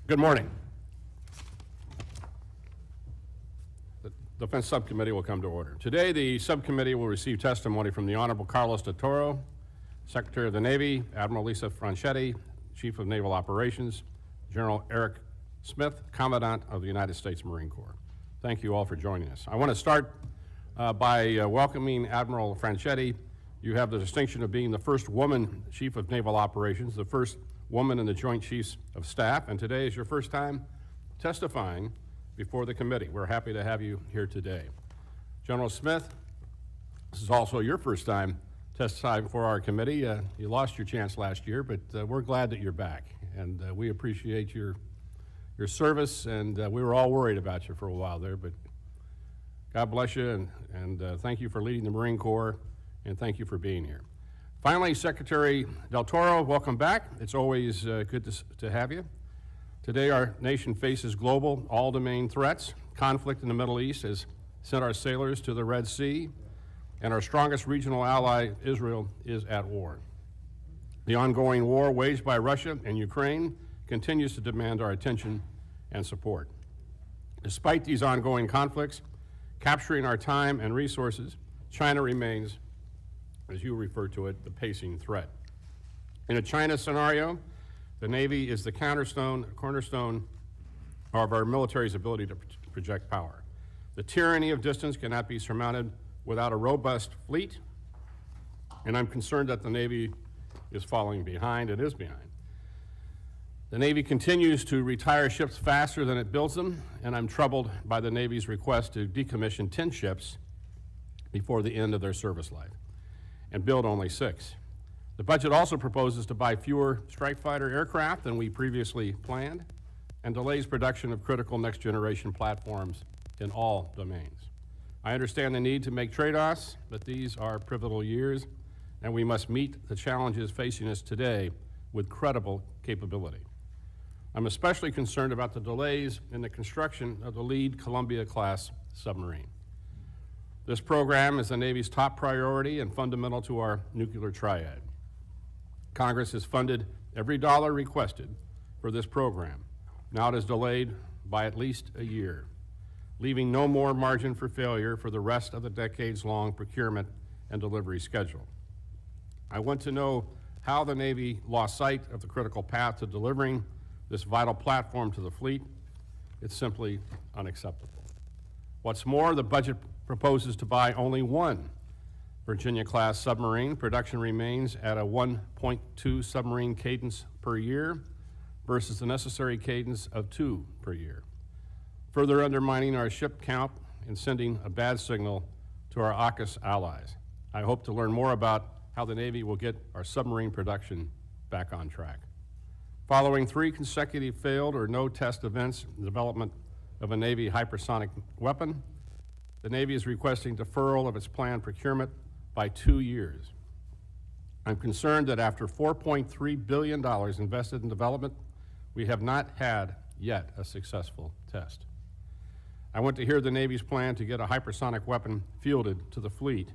Good morning. The Defense Subcommittee will come to order. Today, the subcommittee will receive testimony from the Honorable Carlos de Toro, Secretary of the Navy, Admiral Lisa Franchetti, Chief of Naval Operations, General Eric Smith, Commandant of the United States Marine Corps. Thank you all for joining us. I want to start by welcoming Admiral Franchetti. You have the distinction of being the first woman Chief of Naval Operations, the first woman in the Joint Chiefs of Staff, and today is your first time testifying before the committee. We're happy to have you here today. General Smith, this is also your first time testifying before our committee. You lost your chance last year, but we're glad that you're back, and we appreciate your service, and we were all worried about you for a while there, but God bless you, and thank you for leading the Marine Corps, and thank you for being here. Finally, Secretary Del Toro, welcome back. It's always good to have you. Today, our nation faces global, all-domain threats. Conflict in the Middle East has sent our sailors to the Red Sea, and our strongest regional ally, Israel, is at war. The ongoing war waged by Russia and Ukraine continues to demand our attention and support. Despite these ongoing conflicts, capturing our time and resources, China remains, as you refer to it, the pacing threat. In a China scenario, the Navy is the cornerstone of our military's ability to project power. The tyranny of distance cannot be surmounted without a robust fleet, and I'm concerned that the Navy is falling behind. It is behind. The Navy continues to retire ships faster than it builds them, and I'm troubled by the Navy's request to decommission 10 ships before the end of their service life and build only 6. The budget also proposes to buy fewer strike fighter aircraft than we previously planned and delays production of critical next-generation platforms in all domains. I understand the need to make trade-offs, but these are pivotal years, and we must meet the challenges facing us today with credible capability. I'm especially concerned about the delays in the construction of the lead Columbia-class submarine. This program is the Navy's top priority and fundamental to our nuclear triad. Congress has funded every dollar requested for this program. Now it is delayed by at least a year, leaving no more margin for failure for the rest of the decades-long procurement and delivery schedule. I want to know how the Navy lost sight of the critical path to delivering this vital platform to the fleet. It's simply unacceptable. What's more, the budget proposes to buy only one Virginia-class submarine. Production remains at a 1.2 submarine cadence per year versus the necessary cadence of 2 per year, further undermining our ship count and sending a bad signal to our AUKUS allies. I hope to learn more about how the Navy will get our submarine production back on track. Following 3 consecutive failed or no test events in the development of a Navy hypersonic weapon, the Navy is requesting deferral of its planned procurement by 2 years. I'm concerned that after $4.3 billion invested in development, we have not had yet a successful test. I want to hear the Navy's plan to get a hypersonic weapon fielded to the fleet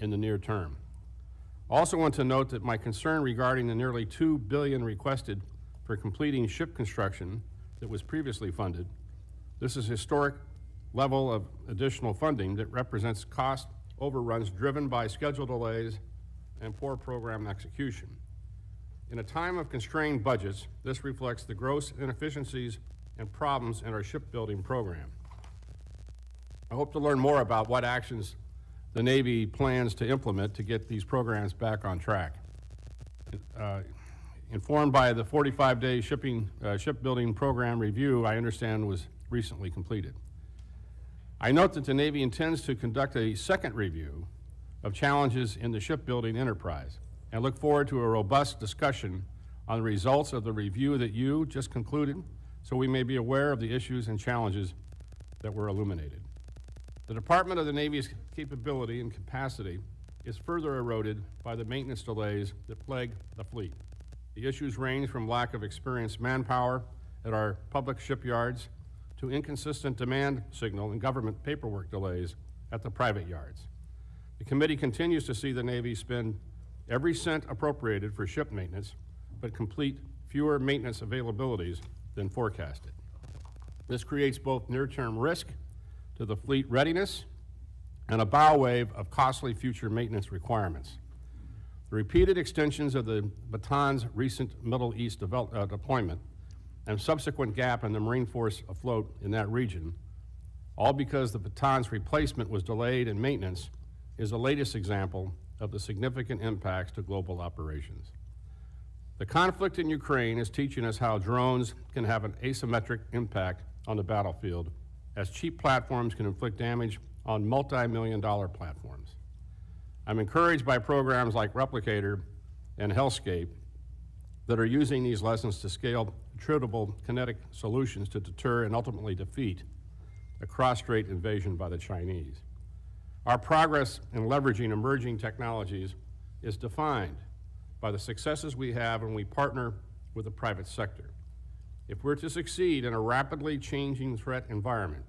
in the near term. I also want to note that my concern regarding the nearly $2 billion requested for completing ship construction that was previously funded. This is a historic level of additional funding that represents cost overruns driven by schedule delays and poor program execution. In a time of constrained budgets, this reflects the gross inefficiencies and problems in our shipbuilding program. I hope to learn more about what actions the Navy plans to implement to get these programs back on track. Informed by the 45-day shipbuilding program review I understand was recently completed. I note that the Navy intends to conduct a second review of challenges in the shipbuilding enterprise and look forward to a robust discussion on the results of the review that you just concluded so we may be aware of the issues and challenges that were illuminated. The Department of the Navy's capability and capacity is further eroded by the maintenance delays that plague the fleet. The issues range from lack of experienced manpower at our public shipyards to inconsistent demand signal and government paperwork delays at the private yards. The committee continues to see the Navy spend every cent appropriated for ship maintenance, but complete fewer maintenance availabilities than forecasted. This creates both near-term risk to the fleet readiness and a bow wave of costly future maintenance requirements. The repeated extensions of the Baton's recent Middle East deployment and subsequent gap in the Marine Force afloat in that region, all because the Baton's replacement was delayed in maintenance, is the latest example of the significant impacts to global operations. The conflict in Ukraine is teaching us how drones can have an asymmetric impact on the battlefield, as cheap platforms can inflict damage on multi-million-dollar platforms. I'm encouraged by programs like Replicator and Hellscape that are using these lessons to scale attritable kinetic solutions to deter and ultimately defeat a cross-strait invasion by the Chinese. Our progress in leveraging emerging technologies is defined by the successes we have when we partner with the private sector. If we're to succeed in a rapidly changing threat environment,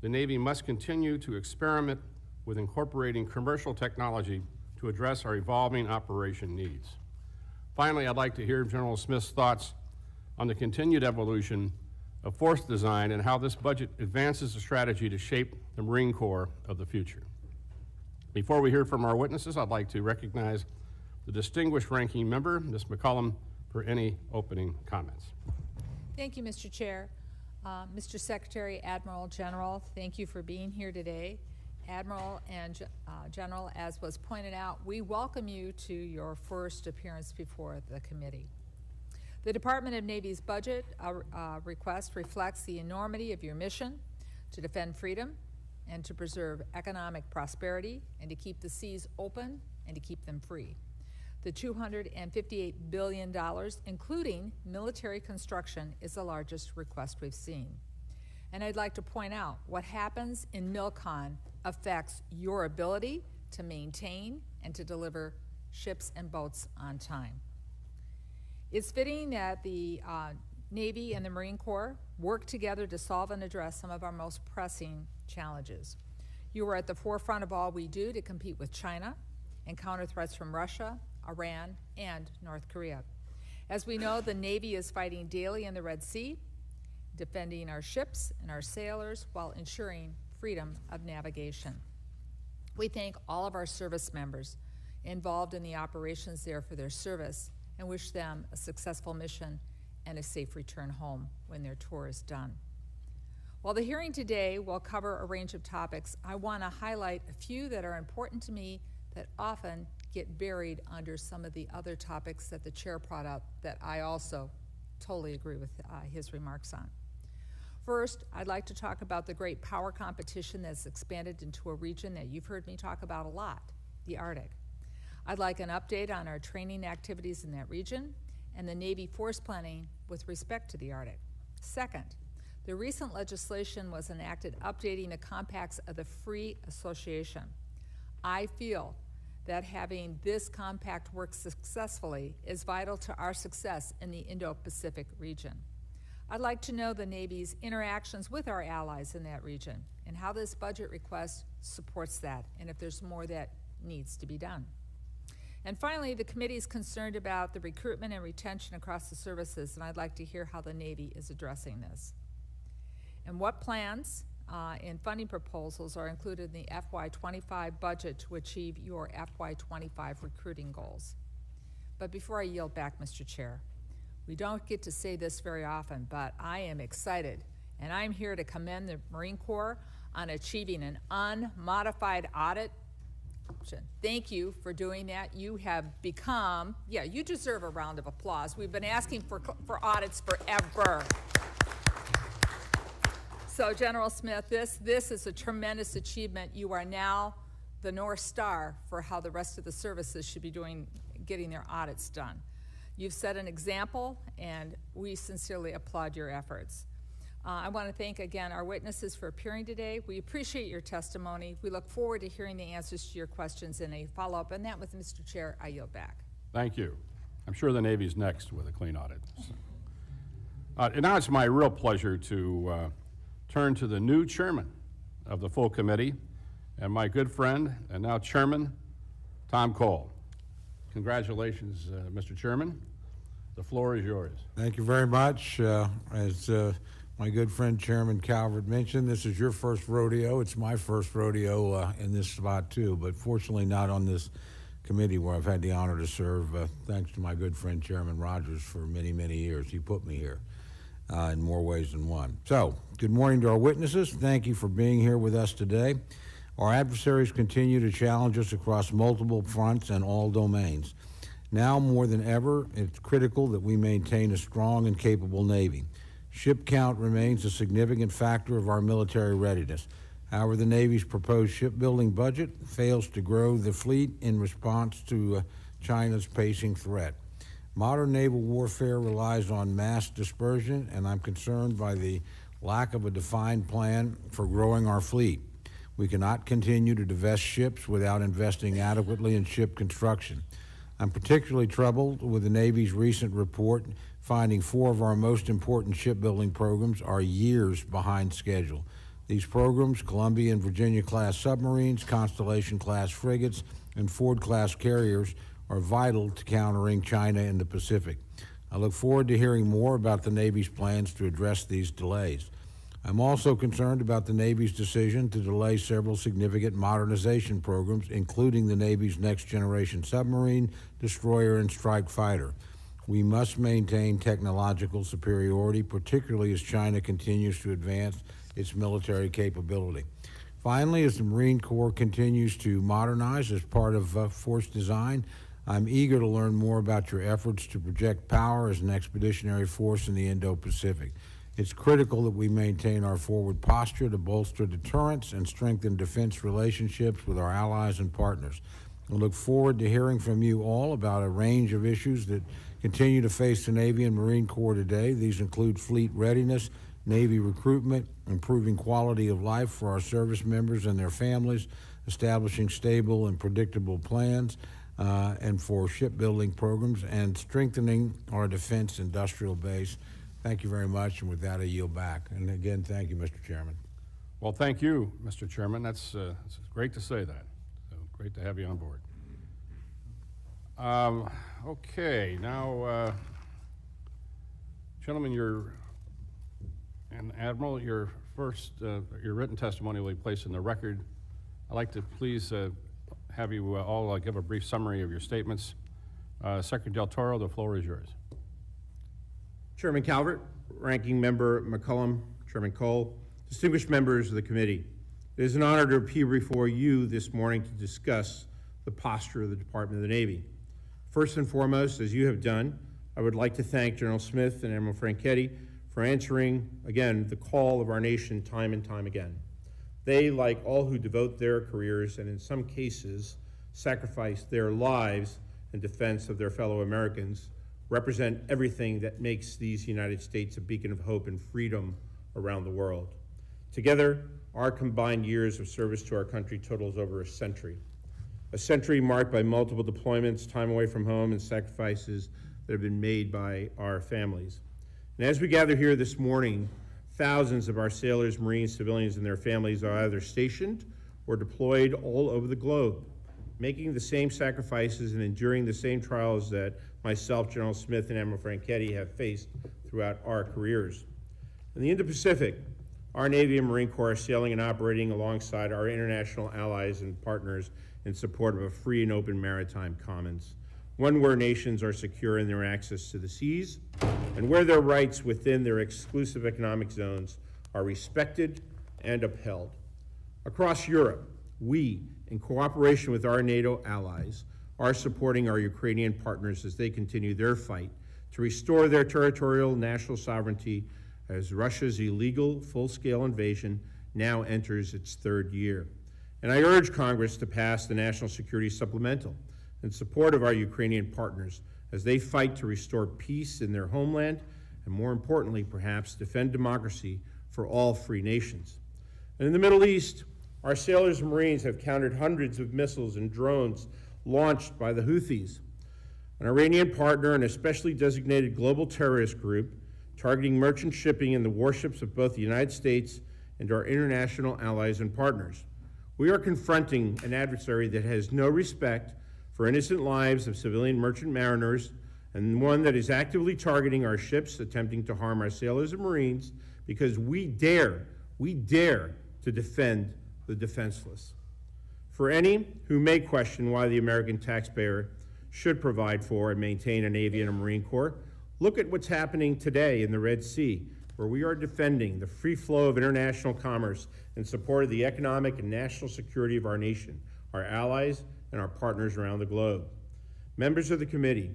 the Navy must continue to experiment with incorporating commercial technology to address our evolving operation needs. Finally, I'd like to hear General Smith's thoughts on the continued evolution of force design and how this budget advances the strategy to shape the Marine Corps of the future. Before we hear from our witnesses, I'd like to recognize the distinguished ranking member, Ms. McCollum, for any opening comments. Thank you, Mr. Chair. Mr. Secretary, Admiral, General, thank you for being here today. Admiral and General, as was pointed out, we welcome you to your first appearance before the committee. The Department of Navy's budget request reflects the enormity of your mission to defend freedom and to preserve economic prosperity and to keep the seas open and to keep them free. The $258 billion, including military construction, is the largest request we've seen. And I'd like to point out what happens in MILCON affects your ability to maintain and to deliver ships and boats on time. It's fitting that the Navy and the Marine Corps work together to solve and address some of our most pressing challenges. You are at the forefront of all we do to compete with China and counter threats from Russia, Iran, and North Korea. As we know, the Navy is fighting daily in the Red Sea, defending our ships and our sailors while ensuring freedom of navigation. We thank all of our service members involved in the operations there for their service and wish them a successful mission and a safe return home when their tour is done. While the hearing today will cover a range of topics, I want to highlight a few that are important to me that often get buried under some of the other topics that the chair brought up that I also totally agree with his remarks on. First, I'd like to talk about the great power competition that's expanded into a region that you've heard me talk about a lot, the Arctic. I'd like an update on our training activities in that region and the Navy force planning with respect to the Arctic. Second, the recent legislation was enacted updating the compacts of the Free Association. I feel that having this compact work successfully is vital to our success in the Indo-Pacific region. I'd like to know the Navy's interactions with our allies in that region and how this budget request supports that, and if there's more that needs to be done. And finally, the committee is concerned about the recruitment and retention across the services, and I'd like to hear how the Navy is addressing this. And what plans and funding proposals are included in the FY25 budget to achieve your FY25 recruiting goals. But before I yield back, Mr. Chair, we don't get to say this very often, but I am excited, and I'm here to commend the Marine Corps on achieving an unmodified audit. Thank you for doing that. You have become, you deserve a round of applause. We've been asking for audits forever. So, General Smith, this is a tremendous achievement. You are now the North Star for how the rest of the services should be getting their audits done. You've set an example, and we sincerely applaud your efforts. I want to thank again our witnesses for appearing today. We appreciate your testimony. We look forward to hearing the answers to your questions in a follow-up. And that with Mr. Chair, I yield back. Thank you. I'm sure the Navy's next with a clean audit. And now it's my real pleasure to turn to the new chairman of the full committee and my good friend and now chairman, Tom Cole. Congratulations, Mr. Chairman. The floor is yours. Thank you very much. As my good friend Chairman Calvert mentioned, this is your first rodeo. It's my first rodeo in this spot too, but fortunately not on this committee where I've had the honor to serve, thanks to my good friend Chairman Rogers for many, many years. He put me here in more ways than one. So, good morning to our witnesses. Thank you for being here with us today. Our adversaries continue to challenge us across multiple fronts and all domains. Now more than ever, it's critical that we maintain a strong and capable Navy. Ship count remains a significant factor of our military readiness. However, the Navy's proposed shipbuilding budget fails to grow the fleet in response to China's pacing threat. Modern naval warfare relies on mass dispersion, and I'm concerned by the lack of a defined plan for growing our fleet. We cannot continue to divest ships without investing adequately in ship construction. I'm particularly troubled with the Navy's recent report finding 4 of our most important shipbuilding programs are years behind schedule. These programs, Columbia and Virginia-class submarines, Constellation-class frigates, and Ford-class carriers, are vital to countering China in the Pacific. I look forward to hearing more about the Navy's plans to address these delays. I'm also concerned about the Navy's decision to delay several significant modernization programs, including the Navy's next-generation submarine, destroyer, and strike fighter. We must maintain technological superiority, particularly as China continues to advance its military capability. Finally, as the Marine Corps continues to modernize as part of force design, I'm eager to learn more about your efforts to project power as an expeditionary force in the Indo-Pacific. It's critical that we maintain our forward posture to bolster deterrence and strengthen defense relationships with our allies and partners. I look forward to hearing from you all about a range of issues that continue to face the Navy and Marine Corps today. These include fleet readiness, Navy recruitment, improving quality of life for our service members and their families, establishing stable and predictable plans, and for shipbuilding programs, and strengthening our defense industrial base. Thank you very much, and with that, I yield back. And again, thank you, Mr. Chairman. Well, thank you, Mr. Chairman. It's great to say that. So great to have you on board. Okay, now, gentlemen, and Admiral, your written testimony will be placed in the record. I'd like to please have you all give a brief summary of your statements. Secretary Del Toro, the floor is yours. Chairman Calvert, Ranking Member McCollum, Chairman Cole, distinguished members of the committee, it is an honor to appear before you this morning to discuss the posture of the Department of the Navy. First and foremost, as you have done, I would like to thank General Smith and Admiral Franchetti for answering, again, the call of our nation time and time again. They, like all who devote their careers and in some cases sacrifice their lives in defense of their fellow Americans, represent everything that makes these United States a beacon of hope and freedom around the world. Together, our combined years of service to our country totals over a century marked by multiple deployments, time away from home, and sacrifices that have been made by our families. And as we gather here this morning, thousands of our sailors, Marines, civilians, and their families are either stationed or deployed all over the globe, making the same sacrifices and enduring the same trials that myself, General Smith, and Admiral Franchetti have faced throughout our careers. In the Indo-Pacific, our Navy and Marine Corps are sailing and operating alongside our international allies and partners in support of a free and open maritime commons, one where nations are secure in their access to the seas and where their rights within their exclusive economic zones are respected and upheld. Across Europe, we, in cooperation with our NATO allies, are supporting our Ukrainian partners as they continue their fight to restore their territorial national sovereignty as Russia's illegal full-scale invasion now enters its 3rd year. And I urge Congress to pass the National Security Supplemental in support of our Ukrainian partners as they fight to restore peace in their homeland and, more importantly, perhaps, defend democracy for all free nations. And in the Middle East, our sailors and Marines have countered hundreds of missiles and drones launched by the Houthis, an Iranian partner and a specially designated global terrorist group targeting merchant shipping in the warships of both the United States and our international allies and partners. We are confronting an adversary that has no respect for innocent lives of civilian merchant mariners and one that is actively targeting our ships attempting to harm our sailors and Marines because we dare to defend the defenseless. For any who may question why the American taxpayer should provide for and maintain a Navy and a Marine Corps, look at what's happening today in the Red Sea, where we are defending the free flow of international commerce in support of the economic and national security of our nation, our allies, and our partners around the globe. Members of the committee,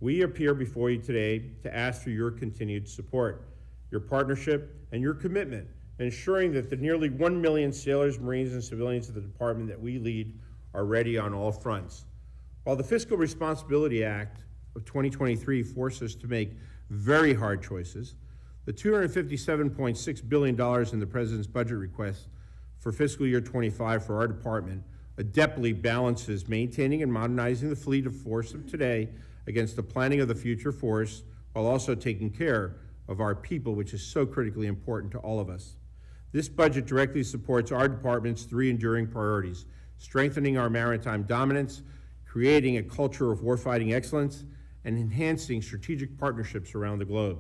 we appear before you today to ask for your continued support, your partnership, and your commitment, ensuring that the nearly 1 million sailors, Marines, and civilians of the department that we lead are ready on all fronts. While the Fiscal Responsibility Act of 2023 forced us to make very hard choices, the $257.6 billion in the President's budget request for fiscal year 25 for our department adeptly balances maintaining and modernizing the fleet of force of today against the planning of the future force, while also taking care of our people, which is so critically important to all of us. This budget directly supports our department's 3 enduring priorities: strengthening our maritime dominance, creating a culture of warfighting excellence, and enhancing strategic partnerships around the globe.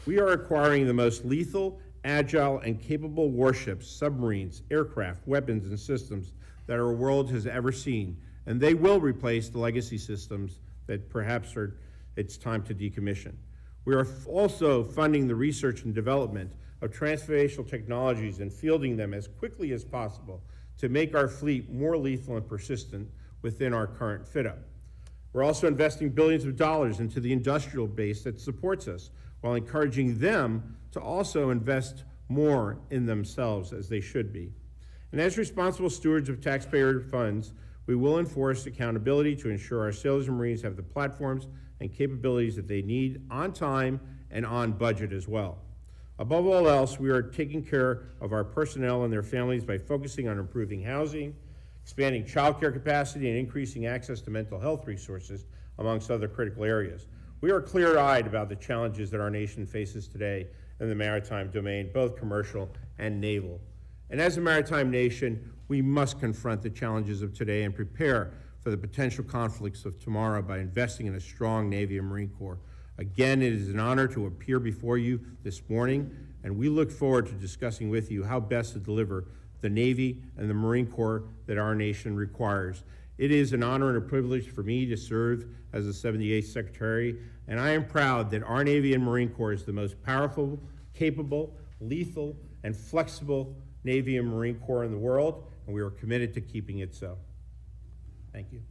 We are acquiring the most lethal, agile, and capable warships, submarines, aircraft, weapons, and systems that our world has ever seen, and they will replace the legacy systems that perhaps it's time to decommission. We are also funding the research and development of transformational technologies and fielding them as quickly as possible to make our fleet more lethal and persistent within our current fit-up. We're also investing billions of dollars into the industrial base that supports us, while encouraging them to also invest more in themselves, as they should be. And as responsible stewards of taxpayer funds, we will enforce accountability to ensure our sailors and Marines have the platforms and capabilities that they need on time and on budget as well. Above all else, we are taking care of our personnel and their families by focusing on improving housing, expanding child care capacity, and increasing access to mental health resources, amongst other critical areas. We are clear-eyed about the challenges that our nation faces today in the maritime domain, both commercial and naval. And as a maritime nation, we must confront the challenges of today and prepare for the potential conflicts of tomorrow by investing in a strong Navy and Marine Corps. Again, it is an honor to appear before you this morning, and we look forward to discussing with you how best to deliver the Navy and the Marine Corps that our nation requires. It is an honor and a privilege for me to serve as the 78th Secretary, and I am proud that our Navy and Marine Corps is the most powerful, capable, lethal, and flexible Navy and Marine Corps in the world, and we are committed to keeping it so. Thank you.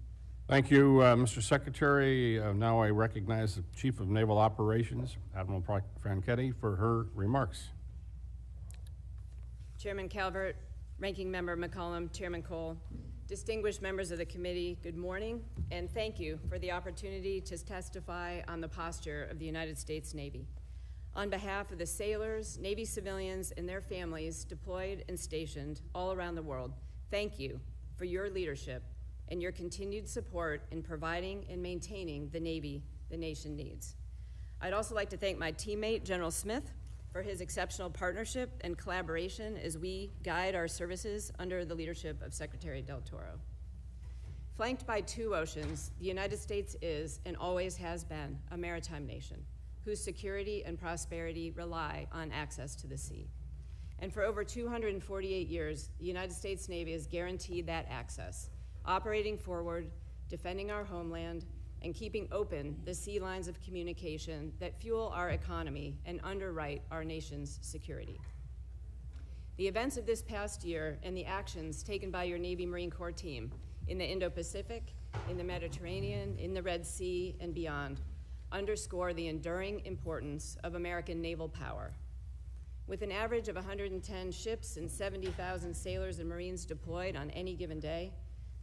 Thank you, Mr. Secretary. Now I recognize the Chief of Naval Operations, Admiral Franchetti, for her remarks. Chairman Calvert, Ranking Member McCollum, Chairman Cole, distinguished members of the committee, good morning, and thank you for the opportunity to testify on the posture of the United States Navy. On behalf of the sailors, Navy civilians, and their families deployed and stationed all around the world, thank you for your leadership and your continued support in providing and maintaining the Navy the nation needs. I'd also like to thank my teammate, General Smith, for his exceptional partnership and collaboration as we guide our services under the leadership of Secretary Del Toro. Flanked by 2 oceans, the United States is, and always has been, a maritime nation whose security and prosperity rely on access to the sea. And for over 248 years, the United States Navy has guaranteed that access, operating forward, defending our homeland, and keeping open the sea lines of communication that fuel our economy and underwrite our nation's security. The events of this past year and the actions taken by your Navy Marine Corps team in the Indo-Pacific, in the Mediterranean, in the Red Sea, and beyond underscore the enduring importance of American naval power. With an average of 110 ships and 70,000 sailors and Marines deployed on any given day,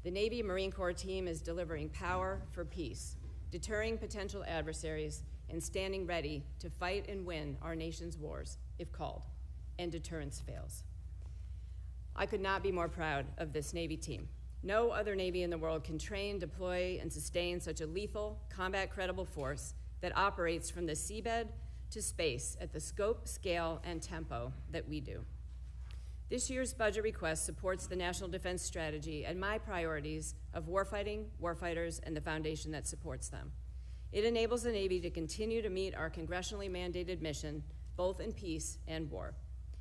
the Navy Marine Corps team is delivering power for peace, deterring potential adversaries, and standing ready to fight and win our nation's wars, if called, and deterrence fails. I could not be more proud of this Navy team. No other Navy in the world can train, deploy, and sustain such a lethal, combat-credible force that operates from the seabed to space at the scope, scale, and tempo that we do. This year's budget request supports the National Defense Strategy and my priorities of warfighting, warfighters, and the foundation that supports them. It enables the Navy to continue to meet our congressionally mandated mission, both in peace and war.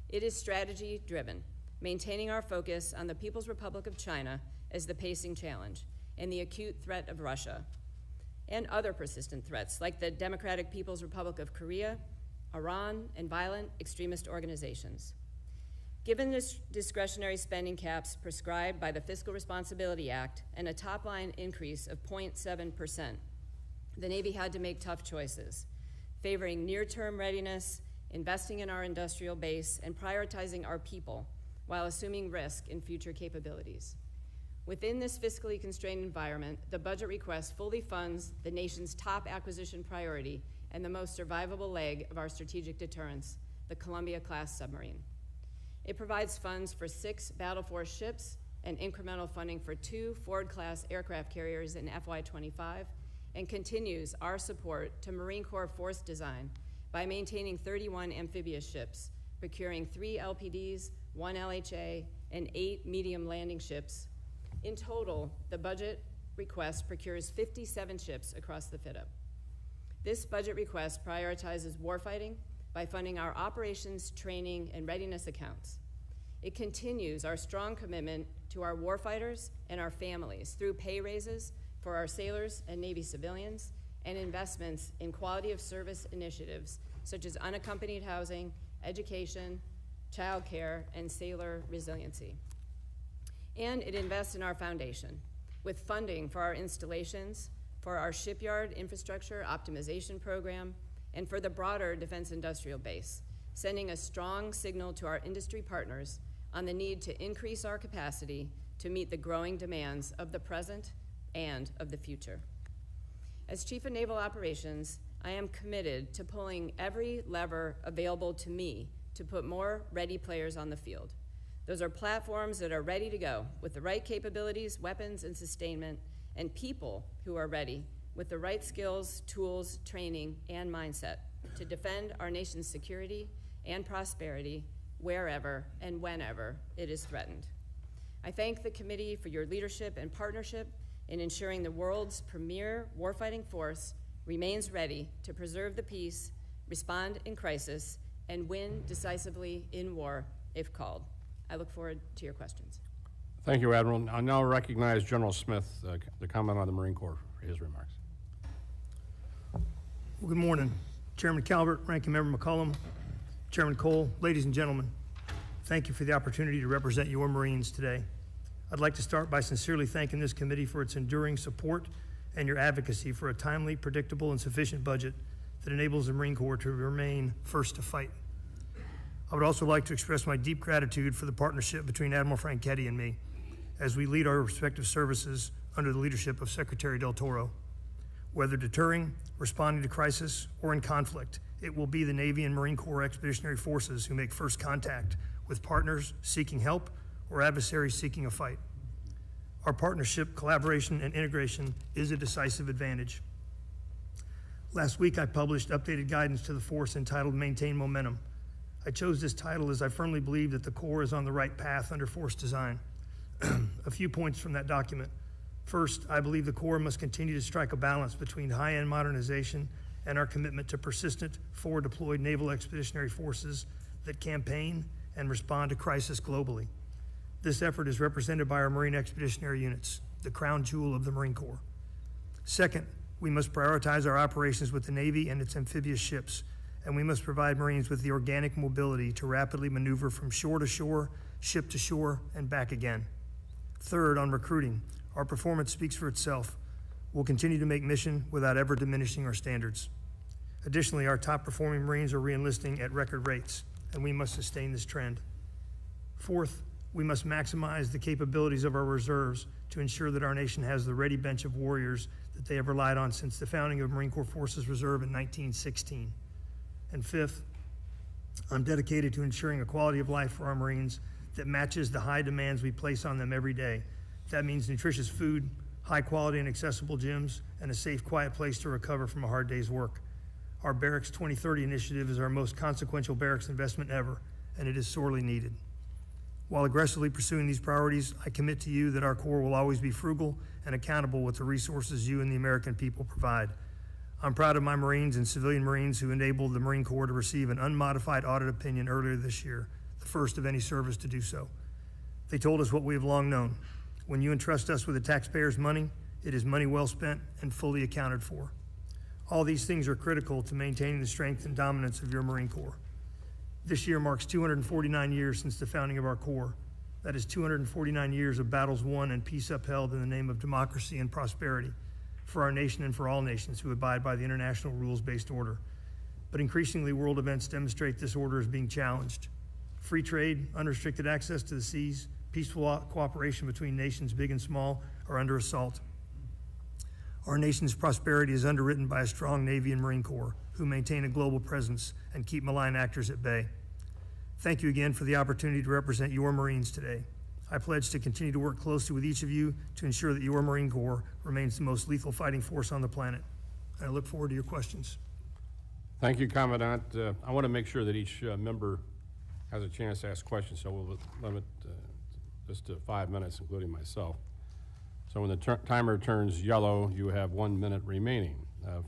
It is strategy-driven, maintaining our focus on the People's Republic of China as the pacing challenge and the acute threat of Russia, and other persistent threats like the Democratic People's Republic of Korea, Iran, and violent extremist organizations. Given the discretionary spending caps prescribed by the Fiscal Responsibility Act and a top-line increase of 0.7%, the Navy had to make tough choices, favoring near-term readiness, investing in our industrial base, and prioritizing our people while assuming risk in future capabilities. Within this fiscally constrained environment, the budget request fully funds the nation's top acquisition priority and the most survivable leg of our strategic deterrence, the Columbia-class submarine. It provides funds for 6 Battle Force ships and incremental funding for 2 Ford-class aircraft carriers in FY25, and continues our support to Marine Corps force design by maintaining 31 amphibious ships, procuring 3 LPDs, 1 LHA, and 8 medium landing ships. In total, the budget request procures 57 ships across the FIDP. This budget request prioritizes warfighting by funding our operations, training, and readiness accounts. It continues our strong commitment to our warfighters and our families through pay raises for our sailors and Navy civilians and investments in quality of service initiatives such as unaccompanied housing, education, childcare, and sailor resiliency. And it invests in our foundation with funding for our installations, for our shipyard infrastructure optimization program, and for the broader defense industrial base, sending a strong signal to our industry partners on the need to increase our capacity to meet the growing demands of the present and of the future. As Chief of Naval Operations, I am committed to pulling every lever available to me to put more ready players on the field. Those are platforms that are ready to go with the right capabilities, weapons, and sustainment, and people who are ready with the right skills, tools, training, and mindset to defend our nation's security and prosperity wherever and whenever it is threatened. I thank the committee for your leadership and partnership in ensuring the world's premier warfighting force remains ready to preserve the peace, respond in crisis, and win decisively in war if called. I look forward to your questions. Thank you, Admiral. I now recognize General Smith to comment on the Marine Corps for his remarks. Well, good morning, Chairman Calvert, Ranking Member McCollum, Chairman Cole, ladies and gentlemen. Thank you for the opportunity to represent your Marines today. I'd like to start by sincerely thanking this committee for its enduring support and your advocacy for a timely, predictable, and sufficient budget that enables the Marine Corps to remain first to fight. I would also like to express my deep gratitude for the partnership between Admiral Franchetti and me as we lead our respective services under the leadership of Secretary Del Toro. Whether deterring, responding to crisis, or in conflict, it will be the Navy and Marine Corps Expeditionary Forces who make first contact with partners seeking help or adversaries seeking a fight. Our partnership, collaboration, and integration is a decisive advantage. Last week, I published updated guidance to the force entitled Maintain Momentum. I chose this title as I firmly believe that the Corps is on the right path under force design. A few points from that document. First, I believe the Corps must continue to strike a balance between high-end modernization and our commitment to persistent, forward-deployed naval expeditionary forces that campaign and respond to crisis globally. This effort is represented by our Marine Expeditionary Units, the crown jewel of the Marine Corps. Second, we must prioritize our operations with the Navy and its amphibious ships, and we must provide Marines with the organic mobility to rapidly maneuver from shore to shore, ship to shore, and back again. Third, on recruiting, our performance speaks for itself. We'll continue to make mission without ever diminishing our standards. Additionally, our top-performing Marines are re-enlisting at record rates, and we must sustain this trend. Fourth, we must maximize the capabilities of our reserves to ensure that our nation has the ready bench of warriors that they have relied on since the founding of Marine Corps Forces Reserve in 1916. And fifth, I'm dedicated to ensuring a quality of life for our Marines that matches the high demands we place on them every day. That means nutritious food, high quality and accessible gyms, and a safe, quiet place to recover from a hard day's work. Our Barracks 2030 initiative is our most consequential barracks investment ever, and it is sorely needed. While aggressively pursuing these priorities, I commit to you that our Corps will always be frugal and accountable with the resources you and the American people provide. I'm proud of my Marines and civilian Marines who enabled the Marine Corps to receive an unmodified audit opinion earlier this year, the first of any service to do so. They told us what we have long known. When you entrust us with the taxpayers' money, it is money well spent and fully accounted for. All these things are critical to maintaining the strength and dominance of your Marine Corps. This year marks 249 years since the founding of our Corps. That is 249 years of battles won and peace upheld in the name of democracy and prosperity for our nation and for all nations who abide by the international rules-based order. But increasingly, world events demonstrate this order is being challenged. Free trade, unrestricted access to the seas, peaceful cooperation between nations big and small are under assault. Our nation's prosperity is underwritten by a strong Navy and Marine Corps who maintain a global presence and keep malign actors at bay. Thank you again for the opportunity to represent your Marines today. I pledge to continue to work closely with each of you to ensure that your Marine Corps remains the most lethal fighting force on the planet. I look forward to your questions. Thank you, Commandant. I want to make sure that each member has a chance to ask questions, so we'll limit this to 5 minutes, including myself. So when the timer turns yellow, you have 1 minute remaining.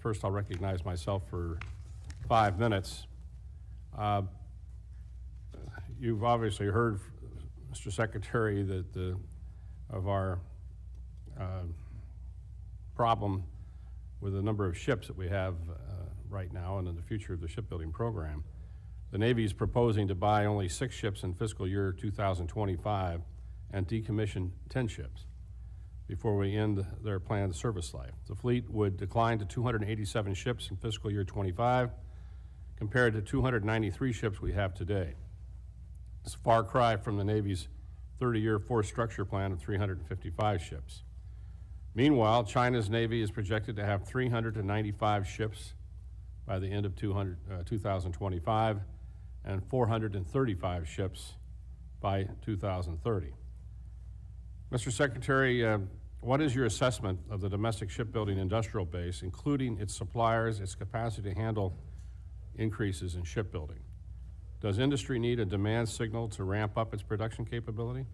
First, I'll recognize myself for 5 minutes. You've obviously heard, Mr. Secretary, that of our problem with the number of ships that we have right now and in the future of the shipbuilding program. The Navy is proposing to buy only 6 ships in fiscal year 2025 and decommission 10 ships before we end their planned service life. The fleet would decline to 287 ships in fiscal year 25 compared to 293 ships we have today. It's a far cry from the Navy's 30-year force structure plan of 355 ships. Meanwhile, China's Navy is projected to have 395 ships by the end of 2025 and 435 ships by 2030. Mr. Secretary, what is your assessment of the domestic shipbuilding industrial base, including its suppliers, its capacity to handle increases in shipbuilding? Does industry need a demand signal to ramp up its production capability?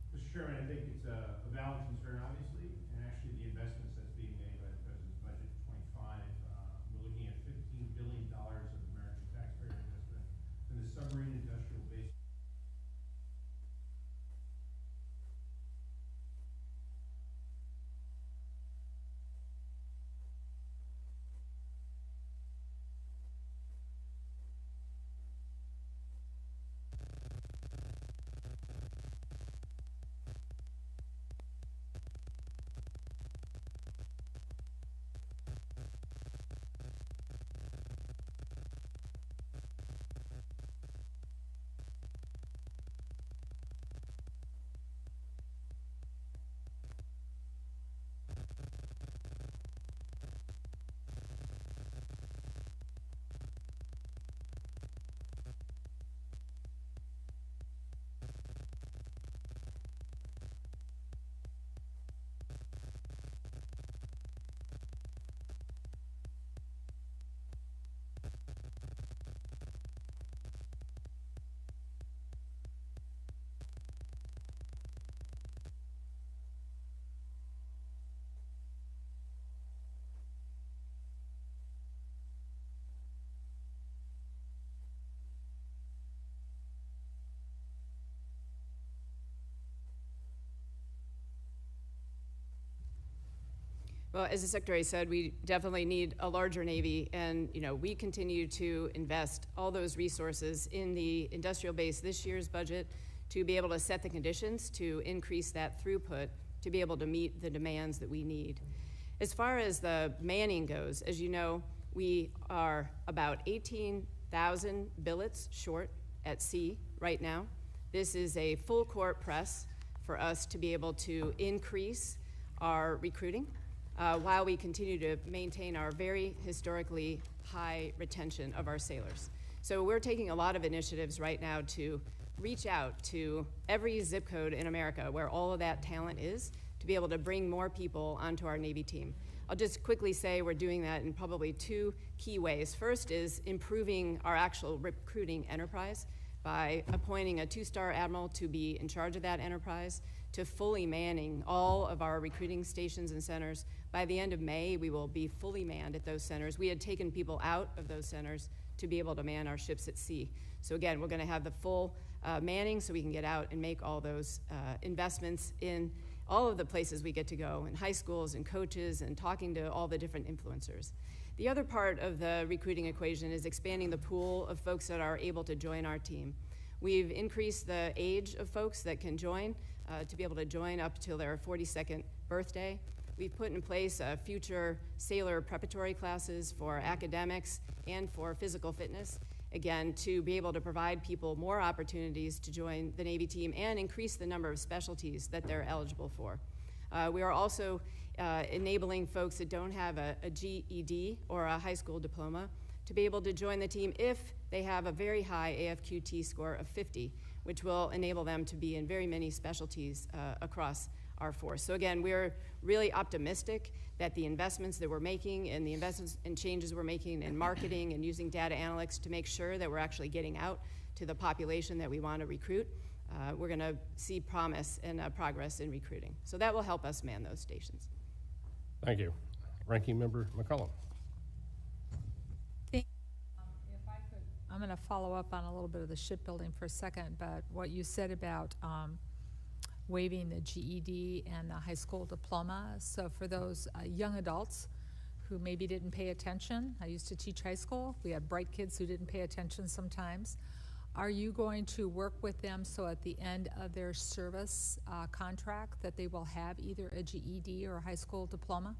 Mr. Chairman, I think it's a valid concern, obviously, and actually the investments that's being made by the President's budget for 25, we're looking at $15 billion of American taxpayer investment in the submarine industrial base. Well, as the Secretary said, we definitely need a larger Navy, and we continue to invest all those resources in the industrial base this year's budget to be able to set the conditions to increase that throughput to be able to meet the demands that we need. As far as the manning goes, as you know, we are about 18,000 billets short at sea right now. This is a full court press for us to be able to increase our recruiting while we continue to maintain our very historically high retention of our sailors. So we're taking a lot of initiatives right now to reach out to every zip code in America where all of that talent is to be able to bring more people onto our Navy team. I'll just quickly say we're doing that in probably 2 key ways. First is improving our actual recruiting enterprise by appointing a 2-star admiral to be in charge of that enterprise, to fully manning all of our recruiting stations and centers By the end of May, we will be fully manned at those centers. We had taken people out of those centers to be able to man our ships at sea. So again, we're going to have the full manning so we can get out and make all those investments in all of the places we get to go, in high schools and coaches and talking to all the different influencers. The other part of the recruiting equation is expanding the pool of folks that are able to join our team. We've increased the age of folks that can join to be able to join up till their 42nd birthday. We've put in place future sailor preparatory classes for academics and for physical fitness, again, to be able to provide people more opportunities to join the Navy team and increase the number of specialties that they're eligible for. We are also enabling folks that don't have a GED or a high school diploma to be able to join the team if they have a very high AFQT score of 50, which will enable them to be in very many specialties across our force. So again, we're really optimistic that the investments that we're making and the investments and changes we're making in marketing and using data analytics to make sure that we're actually getting out to the population that we want to recruit, we're going to see promise and progress in recruiting. So that will help us man those stations. Thank you. Ranking Member McCollum. If I could, I'm going to follow up on a little bit of the shipbuilding for a second, but what you said about waiving the GED and the high school diploma. So for those young adults who maybe didn't pay attention, I used to teach high school. We had bright kids who didn't pay attention sometimes. Are you going to work with them so at the end of their service contract that they will have either a GED or a high school diploma?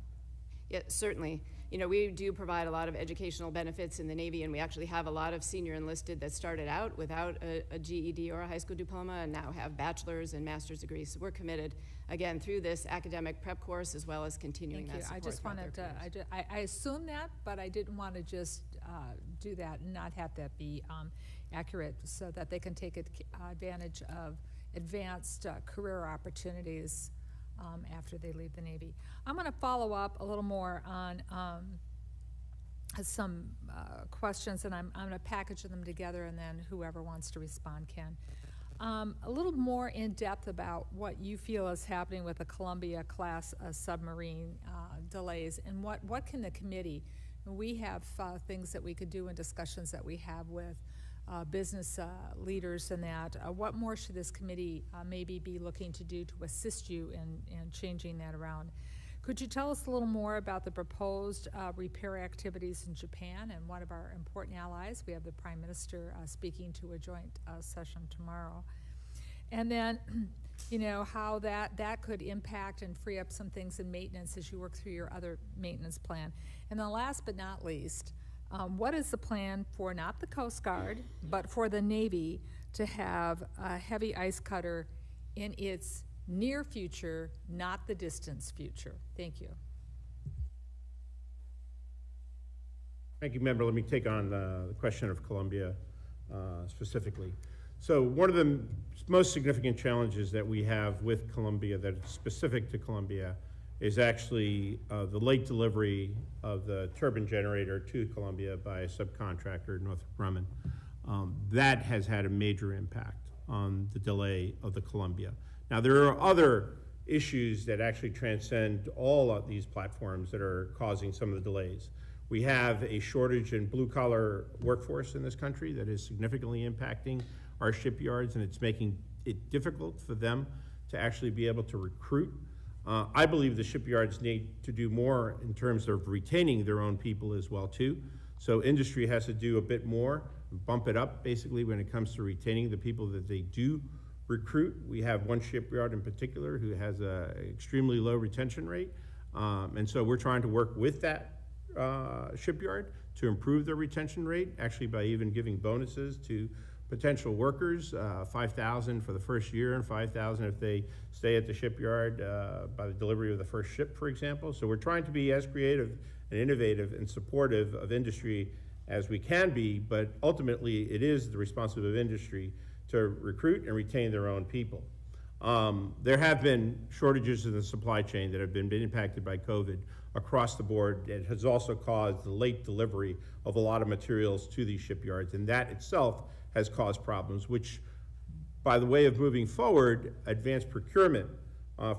Yeah, certainly. You know, we do provide a lot of educational benefits in the Navy, and we actually have a lot of senior enlisted that started out without a GED or a high school diploma and now have bachelor's and master's degrees. So we're committed, again, through this academic prep course as well as continuing that support. I just wanted to, I assumed that, but I didn't want to just do that and not have that be accurate so that they can take advantage of advanced career opportunities after they leave the Navy. I'm going to follow up a little more on some questions, and I'm going to package them together, and then whoever wants to respond can. A little more in depth about what you feel is happening with the Columbia-class submarine delays, and what can the committee, we have things that we could do and discussions that we have with business leaders and that. What more should this committee maybe be looking to do to assist you in changing that around? Could you tell us a little more about the proposed repair activities in Japan and one of our important allies? We have the Prime Minister speaking to a joint session tomorrow. And then, you know, how that could impact and free up some things in maintenance as you work through your other maintenance plan. And then last but not least, what is the plan for not the Coast Guard, but for the Navy to have a heavy ice cutter in its near future, not the distant future? Thank you. Thank you, Member. Let me take on the question of Columbia specifically. So one of the most significant challenges that we have with Columbia that's specific to Columbia is actually the late delivery of the turbine generator to Columbia by a subcontractor, Northrop Grumman. That has had a major impact on the delay of the Columbia. Now, there are other issues that actually transcend all of these platforms that are causing some of the delays. We have a shortage in blue-collar workforce in this country that is significantly impacting our shipyards, and it's making it difficult for them to actually be able to recruit. I believe the shipyards need to do more in terms of retaining their own people as well, too. So industry has to do a bit more, bump it up, basically, when it comes to retaining the people that they do recruit. We have one shipyard in particular who has an extremely low retention rate. And so we're trying to work with that shipyard to improve their retention rate, actually by even giving bonuses to potential workers, $5,000 for the first year and $5,000 if they stay at the shipyard by the delivery of the first ship, for example. So we're trying to be as creative and innovative and supportive of industry as we can be, but ultimately it is the responsibility of industry to recruit and retain their own people. There have been shortages in the supply chain that have been impacted by COVID across the board. It has also caused the late delivery of a lot of materials to these shipyards, and that itself has caused problems, which, by the way of moving forward, advanced procurement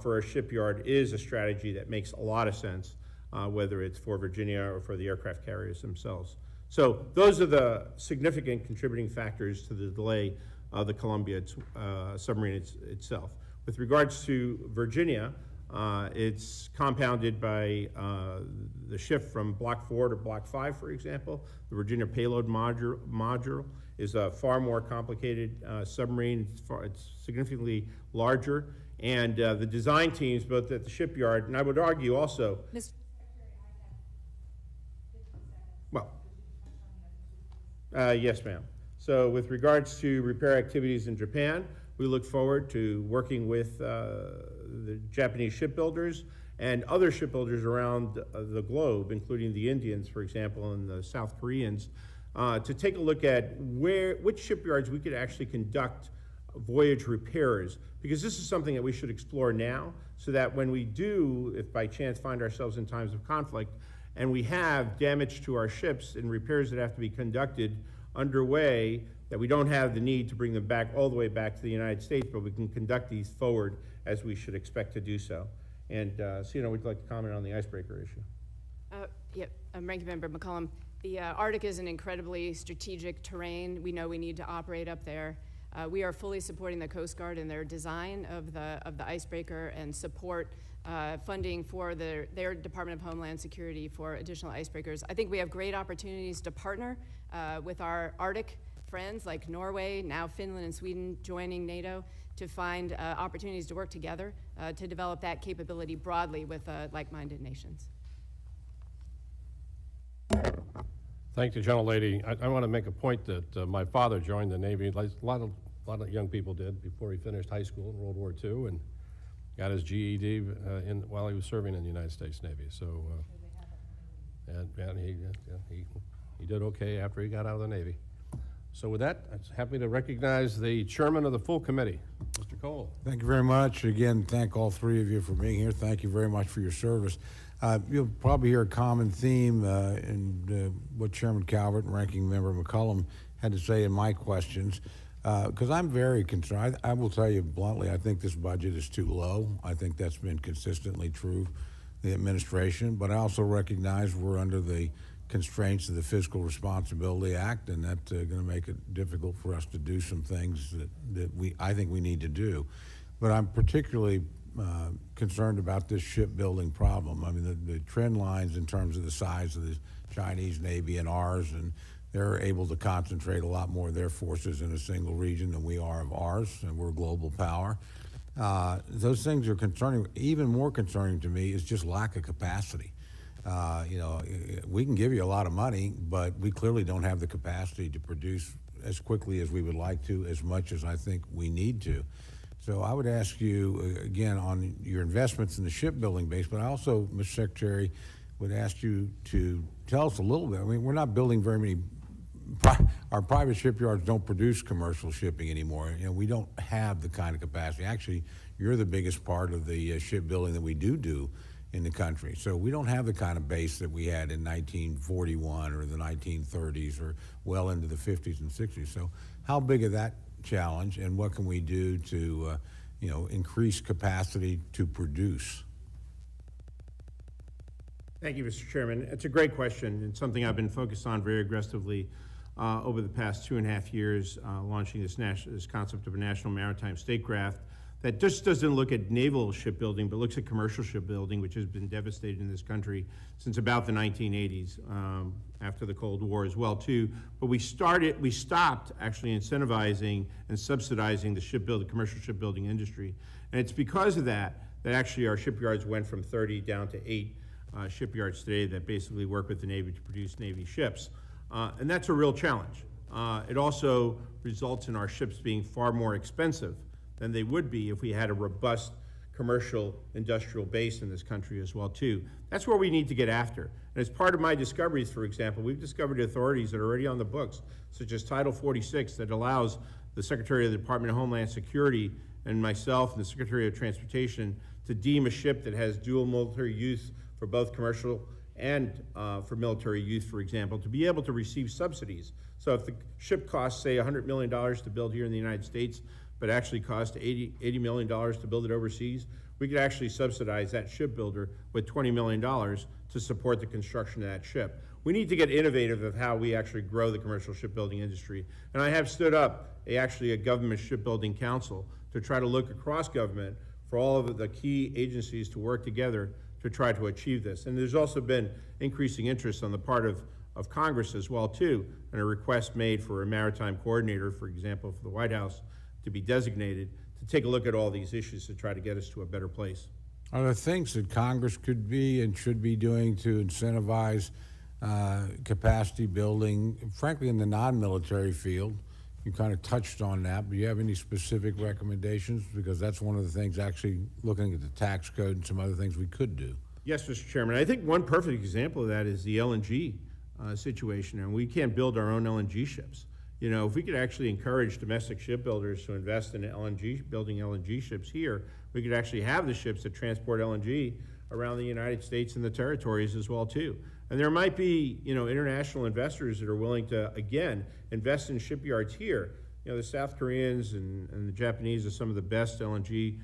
for a shipyard is a strategy that makes a lot of sense. whether it's for Virginia or for the aircraft carriers themselves. So those are the significant contributing factors to the delay of the Columbia submarine itself. With regards to Virginia, it's compounded by the shift from Block 4 to Block 5, for example. The Virginia payload module is a far more complicated submarine. It's significantly larger. And the design teams, both at the shipyard, and I would argue also, Mr. well, yes, ma'am. So with regards to repair activities in Japan, we look forward to working with the Japanese shipbuilders and other shipbuilders around the globe, including the Indians, for example, and the South Koreans, to take a look at which shipyards we could actually conduct voyage repairs, because this is something that we should explore now, so that when we do, if by chance find ourselves in times of conflict, and we have damage to our ships and repairs that have to be conducted underway, that we don't have the need to bring them back all the way back to the United States, but we can conduct these forward as we should expect to do so. And Sino, would you like to comment on the icebreaker issue? Yep, Ranking Member McCollum. The Arctic is an incredibly strategic terrain. We know we need to operate up there. We are fully supporting the Coast Guard in their design of the icebreaker and support funding for their Department of Homeland Security for additional icebreakers. I think we have great opportunities to partner with our Arctic friends like Norway, now Finland and Sweden joining NATO, to find opportunities to work together to develop that capability broadly with like-minded nations. Thank you, gentlelady. I want to make a point that my father joined the Navy, like a lot of young people did, before he finished high school in World War II, and got his GED while he was serving in the United States Navy. So, and he did okay after he got out of the Navy. So with that, I'm happy to recognize the chairman of the full committee, Mr. Cole. Thank you very much. Again, thank all three of you for being here. Thank you very much for your service. You'll probably hear a common theme in what Chairman Calvert and Ranking Member McCollum had to say in my questions, because I'm very concerned. I will tell you bluntly, I think this budget is too low. I think that's been consistently true, the administration, but I also recognize we're under the constraints of the Fiscal Responsibility Act, and that's going to make it difficult for us to do some things that I think we need to do. But I'm particularly concerned about this shipbuilding problem. I mean, the trend lines in terms of the size of the Chinese Navy and ours, and they're able to concentrate a lot more of their forces in a single region than we are of ours, and we're a global power. Those things are concerning. Even more concerning to me is just lack of capacity. You know, we can give you a lot of money, but we clearly don't have the capacity to produce as quickly as we would like to, as much as I think we need to. So I would ask you, again, on your investments in the shipbuilding base, but I also, Mr. Secretary, would ask you to tell us a little bit. I mean, we're not building very many, our private shipyards don't produce commercial shipping anymore. You know, we don't have the kind of capacity. Actually, you're the biggest part of the shipbuilding that we do in the country. So we don't have the kind of base that we had in 1941 or the 1930s or well into the 50s and 60s. So how big is that challenge, and what can we do to you know, increase capacity to produce? Thank you, Mr. Chairman. It's a great question, and something I've been focused on very aggressively over the past 2.5 years, launching this concept of a national maritime statecraft that just doesn't look at naval shipbuilding, but looks at commercial shipbuilding, which has been devastated in this country since about the 1980s, after the Cold War as well, too. But we stopped actually incentivizing and subsidizing the commercial shipbuilding industry. And it's because of that actually our shipyards went from 30 down to 8 shipyards today that basically work with the Navy to produce Navy ships. And that's a real challenge. It also results in our ships being far more expensive than they would be if we had a robust commercial industrial base in this country as well, too. That's where we need to get after. And as part of my discoveries, for example, we've discovered authorities that are already on the books, such as Title 46, that allows the Secretary of the Department of Homeland Security and myself and the Secretary of Transportation to deem a ship that has dual military use for both commercial and for military use, for example, to be able to receive subsidies. So if the ship costs, say, $100 million to build here in the United States, but actually cost $80 million to build it overseas, we could actually subsidize that shipbuilder with $20 million to support the construction of that ship. We need to get innovative of how we actually grow the commercial shipbuilding industry. And I have stood up a government shipbuilding council to try to look across government for all of the key agencies to work together to try to achieve this. And there's also been increasing interest on the part of Congress as well too, and a request made for a maritime coordinator, for example, for the White House to be designated to take a look at all these issues to try to get us to a better place. Are there things that Congress could be and should be doing to incentivize capacity building, frankly, in the non-military field? You kind of touched on that, but do you have any specific recommendations? Because that's one of the things, actually looking at the tax code and some other things we could do. Yes, Mr. Chairman. I think one perfect example of that is the LNG situation, and we can't build our own LNG ships. You know, if we could actually encourage domestic shipbuilders to invest in LNG, building LNG ships here, we could actually have the ships that transport LNG around the United States and the territories as well too. And there might be, you know, international investors that are willing to, again, invest in shipyards here. You know, the South Koreans and the Japanese are some of the best LNG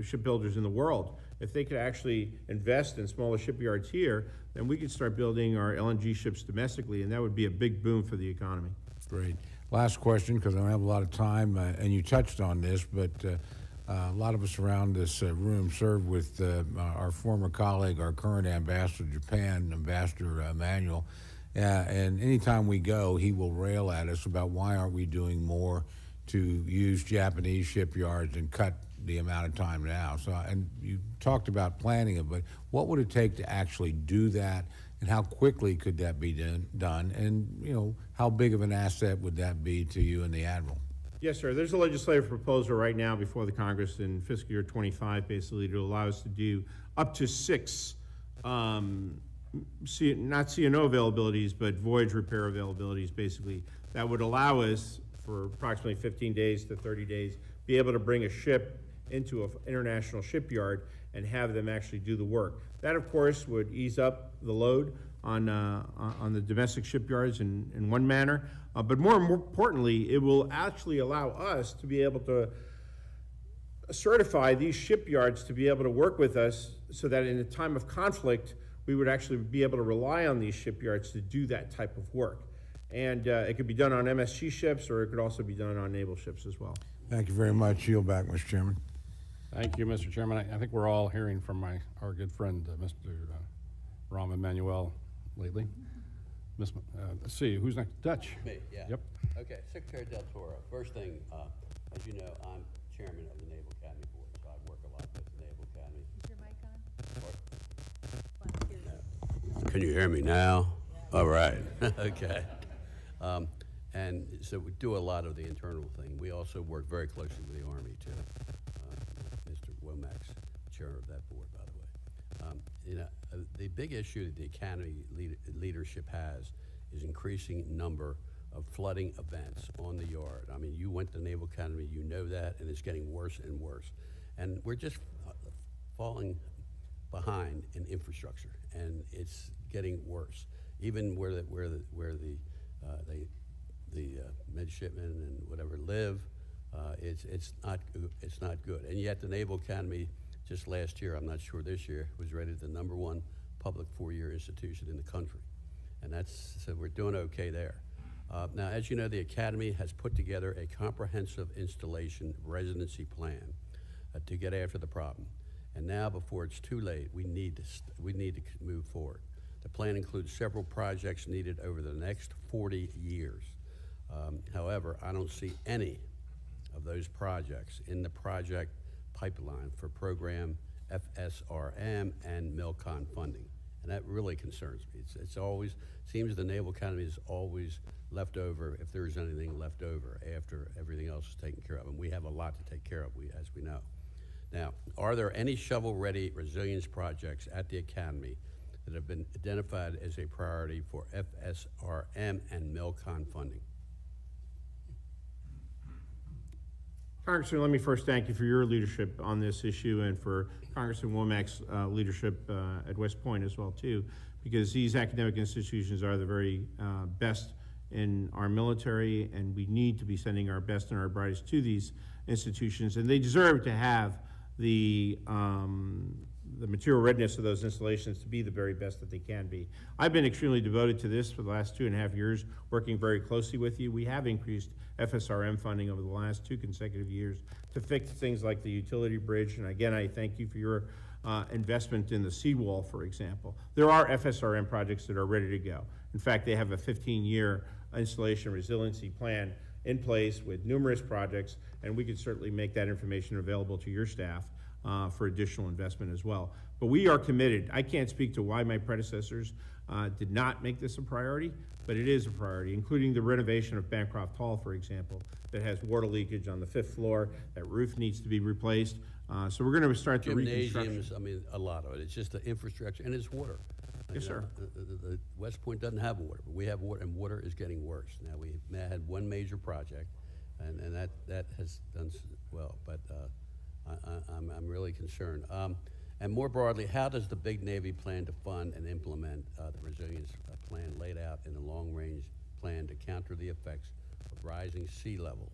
shipbuilders in the world. If they could actually invest in smaller shipyards here, then we could start building our LNG ships domestically, and that would be a big boom for the economy. Great. Last question, because I don't have a lot of time, and you touched on this, but a lot of us around this room served with our former colleague, our current ambassador to Japan, Ambassador Manuel, and anytime we go, he will rail at us about why aren't we doing more to use Japanese shipyards and cut the amount of time now. So, and you talked about planning it, but what would it take to actually do that, and how quickly could that be done? And, you know, how big of an asset would that be to you and the Admiral? Yes, sir. There's a legislative proposal right now before the Congress in fiscal year 25, basically, to allow us to do up to 6, not CNO availabilities, but voyage repair availabilities, basically. That would allow us, for approximately 15 days to 30 days, be able to bring a ship into an international shipyard and have them actually do the work. That, of course, would ease up the load on the domestic shipyards in one manner, but more importantly, it will actually allow us to be able to certify these shipyards to be able to work with us so that in a time of conflict, we would actually be able to rely on these shipyards to do that type of work. And it could be done on MSG ships, or it could also be done on naval ships as well. Thank you very much. Yield back, Mr. Chairman. Thank you, Mr. Chairman. I think we're all hearing from our good friend, Mr. Rahm Emanuel, lately. Let's see, who's next? Dutch. Me, yeah. Yep. Okay, Secretary Del Toro. First thing, as you know, I'm chairman of the Naval Academy Board, so I work a lot with the Naval Academy. Is your mic on? No. Can you hear me now? Yeah. All right. Okay. And so we do a lot of the internal thing. We also work very closely with the Army too. Mr. Womack's chair of that board, by the way. You know, the big issue that the Academy leadership has is increasing number of flooding events on the yard. I mean, you went to Naval Academy, you know that, and it's getting worse and worse. And we're just falling behind in infrastructure, and it's getting worse. Even where the midshipmen and whatever live, it's not good. And yet the Naval Academy just last year, I'm not sure this year, was rated the #1 public 4-year institution in the country, and so we're doing okay there. Now, as you know, the Academy has put together a comprehensive installation residency plan to get after the problem. And now, before it's too late, we need to move forward. The plan includes several projects needed over the next 40 years. However, I don't see any of those projects in the project pipeline for program FSRM and MILCON funding, and that really concerns me. It's always seems the Naval Academy is always left over, if there's anything left over after everything else is taken care of, and we have a lot to take care of, as we know. Now, are there any shovel-ready resilience projects at the Academy that have been identified as a priority for FSRM and MILCON funding? Congressman, let me first thank you for your leadership on this issue, and for Congressman Womack's leadership at West Point as well too, because these academic institutions are the very best in our military, and we need to be sending our best and our brightest to these institutions, and they deserve to have the material readiness of those installations to be the very best that they can be. I've been extremely devoted to this for the last 2.5 years, working very closely with you. We have increased FSRM funding over the last 2 consecutive years to fix things like the utility bridge, and again, I thank you for your investment in the seawall, for example. There are FSRM projects that are ready to go. In fact, they have a 15-year installation resiliency plan in place with numerous projects, and we could certainly make that information available to your staff for additional investment as well. But we are committed. I can't speak to why my predecessors did not make this a priority, but it is a priority, including the renovation of Bancroft Hall, for example, that has water leakage on the 5th floor. That roof needs to be replaced. So we're going to start the reconstruction. Gymnasiums, I mean, a lot of it. It's just the infrastructure, and it's water. Yes, sir. The West Point doesn't have water, but we have water, and water is getting worse. Now, we had one major project, and that has done well, but I'm really concerned. And more broadly, how does the big Navy plan to fund and implement the resilience plan laid out in the long-range plan to counter the effects of rising sea levels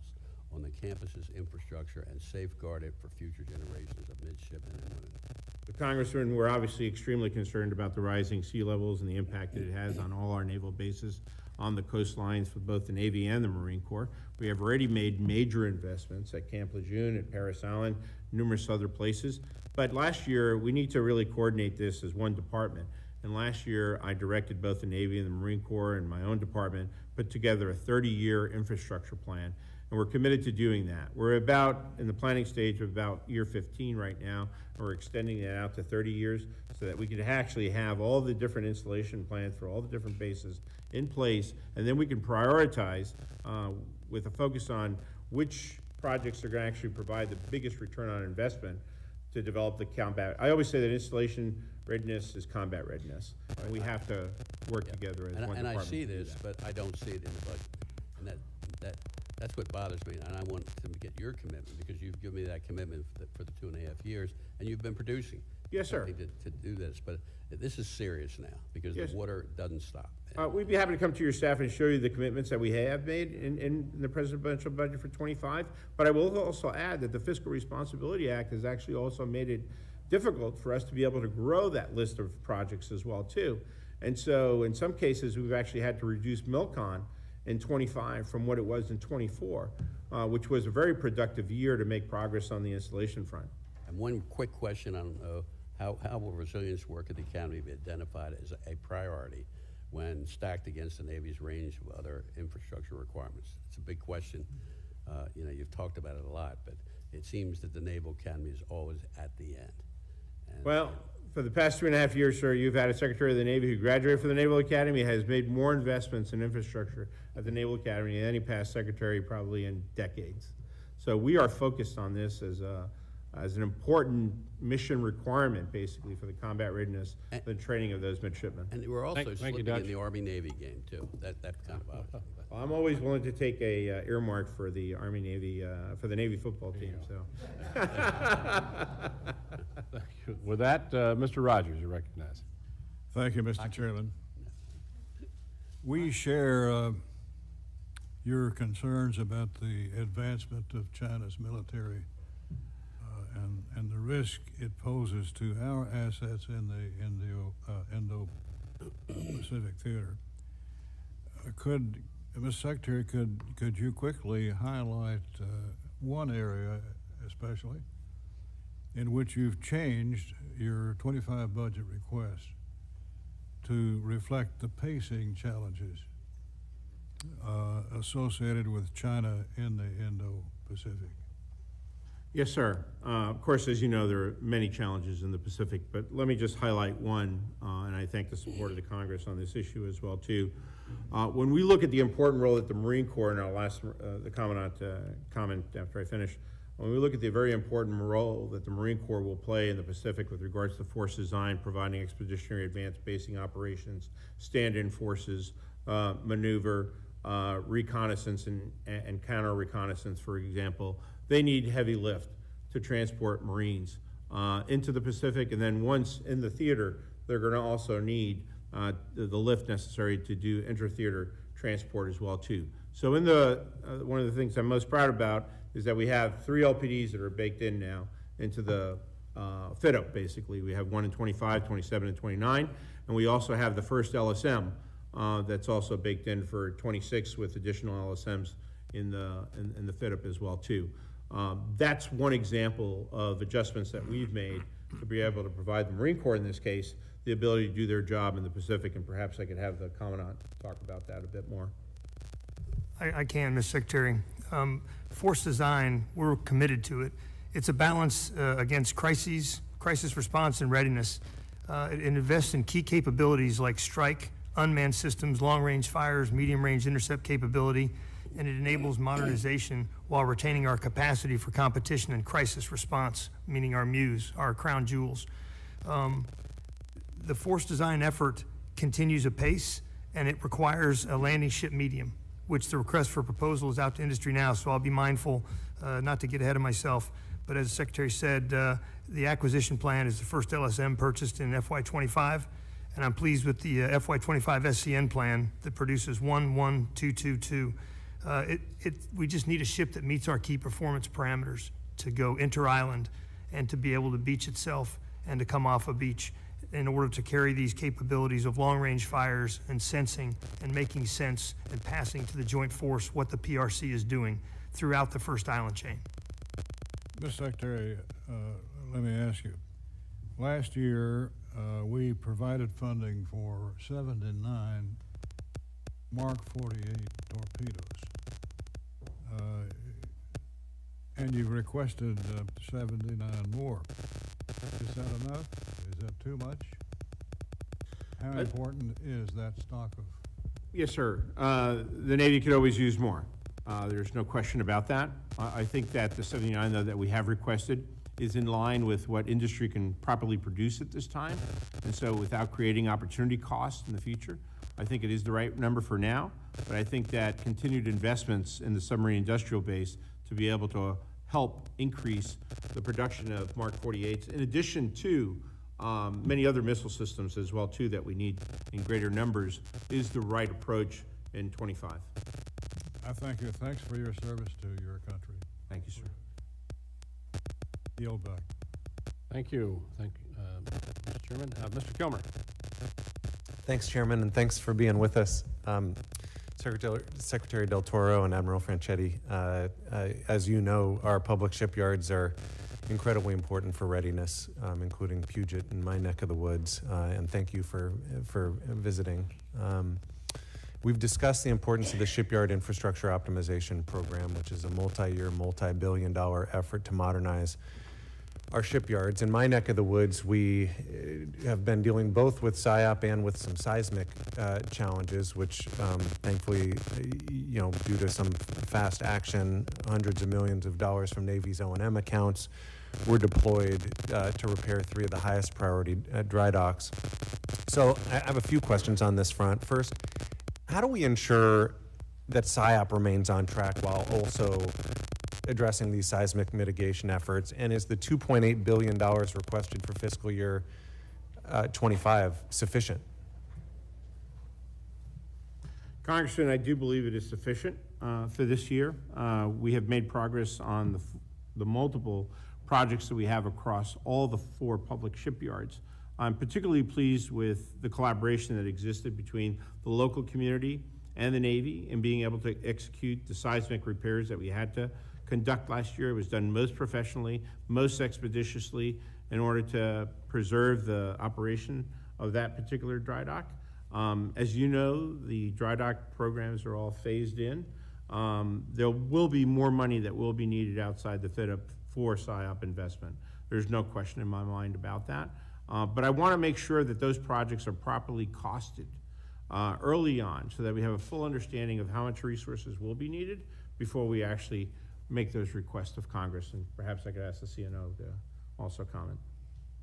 on the campus's infrastructure and safeguard it for future generations of midshipmen and women? Congressman, we're obviously extremely concerned about the rising sea levels and the impact that it has on all our naval bases on the coastlines for both the Navy and the Marine Corps. We have already made major investments at Camp Lejeune, at Parris Island, numerous other places. But last year, we need to really coordinate this as one department. And last year, I directed both the Navy and the Marine Corps and my own department put together a 30-year infrastructure plan. And we're committed to doing that. We're about, in the planning stage, of about year 15 right now, and we're extending that out to 30 years so that we can actually have all the different installation plans for all the different bases in place, and then we can prioritize with a focus on which projects are going to actually provide the biggest return on investment to develop the combat. I always say that installation readiness is combat readiness, and we have to work together as one department. And I see to do this, that. but I don't see it in the budget. And that's what bothers me, and I want to get your commitment, because you've given me that commitment for the 2.5 years, and you've been producing. Yes, sir. something to do this, but this is serious now, because Yes. the water doesn't stop. We'd be happy to come to your staff and show you the commitments that we have made in the presidential budget for 25. But I will also add that the Fiscal Responsibility Act has actually also made it difficult for us to be able to grow that list of projects as well, too. And so in some cases, we've actually had to reduce MILCON in 25 from what it was in 24, which was a very productive year to make progress on the installation front. And one quick question on how will resilience work at the Academy be identified as a priority when stacked against the Navy's range of other infrastructure requirements? It's a big question. You've talked about it a lot, but it seems that the Naval Academy is always at the end. Well, for the past 2.5 years, sir, you've had a Secretary of the Navy who graduated from the Naval Academy, has made more investments in infrastructure at the Naval Academy than any past secretary probably in decades. So we are focused on this as an important mission requirement, basically, for the combat readiness, the training of those midshipmen. And we're also Thank you, slipping in Dutch. the Army-Navy game, too. That kind of bothers me. Well, I'm always willing to take a earmark for the Army-Navy, for the Navy football team, so. With that, Mr. Rogers, you're recognized. Thank you, Mr. Chairman. We share your concerns about the advancement of China's military and the risk it poses to our assets in the Indo-Pacific theater. Mr. Secretary, could you quickly highlight one area especially in which you've changed your 25 budget request to reflect the pacing challenges associated with China in the Indo-Pacific? Yes, sir. Of course, as you know, there are many challenges in the Pacific, but let me just highlight one, and I thank the support of the Congress on this issue as well, too. When we look at the important role that the Marine Corps, and I'll ask the Commandant comment after I finish, when we look at the very important role that the Marine Corps will play in the Pacific with regards to force design, providing expeditionary advanced basing operations, stand-in forces, maneuver, reconnaissance and counter-reconnaissance, for example, they need heavy lift to transport Marines into the Pacific, and then once in the theater, they're going to also need the lift necessary to do inter-theater transport as well too. So in the, one of the things I'm most proud about is that we have 3 LPDs that are baked in now into the fit-up, basically. We have one in 25, 27, and 29, and we also have the first LSM that's also baked in for 26 with additional LSMs in the fit-up as well too. That's one example of adjustments that we've made to be able to provide the Marine Corps, in this case, the ability to do their job in the Pacific, and perhaps I could have the Commandant talk about that a bit more. I can, Mr. Secretary. Force design, we're committed to it. It's a balance against crises, crisis response, and readiness. It invests in key capabilities like strike, unmanned systems, long-range fires, medium-range intercept capability, and it enables modernization while retaining our capacity for competition and crisis response, meaning our muse, our crown jewels. The force design effort continues apace, and it requires a landing ship medium, which the request for proposal is out to industry now, so I'll be mindful not to get ahead of myself. But as the Secretary said, the acquisition plan is the first LSM purchased in FY25, and I'm pleased with the FY25 SCN plan that produces 11222. We just need a ship that meets our key performance parameters to go inter-island and to be able to beach itself and to come off a beach in order to carry these capabilities of long-range fires and sensing and making sense and passing to the joint force what the PRC is doing throughout the first island chain. Mr. Secretary, let me ask you. Last year, we provided funding for 79 Mark 48 torpedoes. And you requested 79 more. Is that enough? Is that too much? How important is that stock of? Yes, sir. The Navy could always use more. There's no question about that. I think that the 79, though, that we have requested is in line with what industry can properly produce at this time. And so without creating opportunity costs in the future, I think it is the right number for now. But I think that continued investments in the submarine industrial base to be able to help increase the production of Mark 48s, in addition to many other missile systems as well, too, that we need in greater numbers, is the right approach in 25. I thank you. Thanks for your service to your country. Thank you, sir. Yield back. Thank you. Thank you, Mr. Chairman. Mr. Kilmer. Thanks, Chairman, and thanks for being with us. Secretary Del Toro and Admiral Franchetti, as you know, our public shipyards are incredibly important for readiness, including Puget in my neck of the woods, and thank you for visiting. We've discussed the importance of the Shipyard Infrastructure Optimization Program, which is a multi-year, multi-billion-dollar effort to modernize our shipyards. In my neck of the woods, we have been dealing both with SIOP and with some seismic challenges, which thankfully, due to some fast action, hundreds of millions of dollars from Navy's O&M accounts were deployed to repair 3 of the highest priority dry docks. So I have a few questions on this front. First, how do we ensure that SIOP remains on track while also addressing these seismic mitigation efforts? And is the $2.8 billion requested for fiscal year 25 sufficient? Congressman, I do believe it is sufficient for this year. We have made progress on the multiple projects that we have across all the 4 public shipyards. I'm particularly pleased with the collaboration that existed between the local community and the Navy in being able to execute the seismic repairs that we had to conduct last year. It was done most professionally, most expeditiously in order to preserve the operation of that particular dry dock. As you know, the dry dock programs are all phased in. There will be more money that will be needed outside the fit-up for SIOP investment. There's no question in my mind about that. But I want to make sure that those projects are properly costed early on so that we have a full understanding of how much resources will be needed before we actually make those requests of Congress. And perhaps I could ask the CNO to also comment.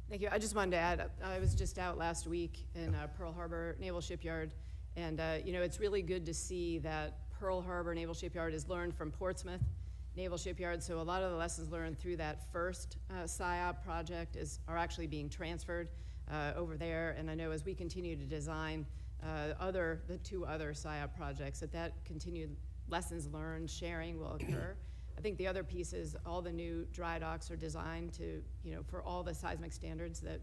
Thank you. I just wanted to add, I was just out last week in Pearl Harbor Naval Shipyard, and it's really good to see that Pearl Harbor Naval Shipyard has learned from Portsmouth Naval Shipyard, so a lot of the lessons learned through that first SIOP project are actually being transferred over there, and I know as we continue to design the two other SIOP projects, that continued lessons learned, sharing will occur. I think the other piece is all the new dry docks are designed to, for all the seismic standards that,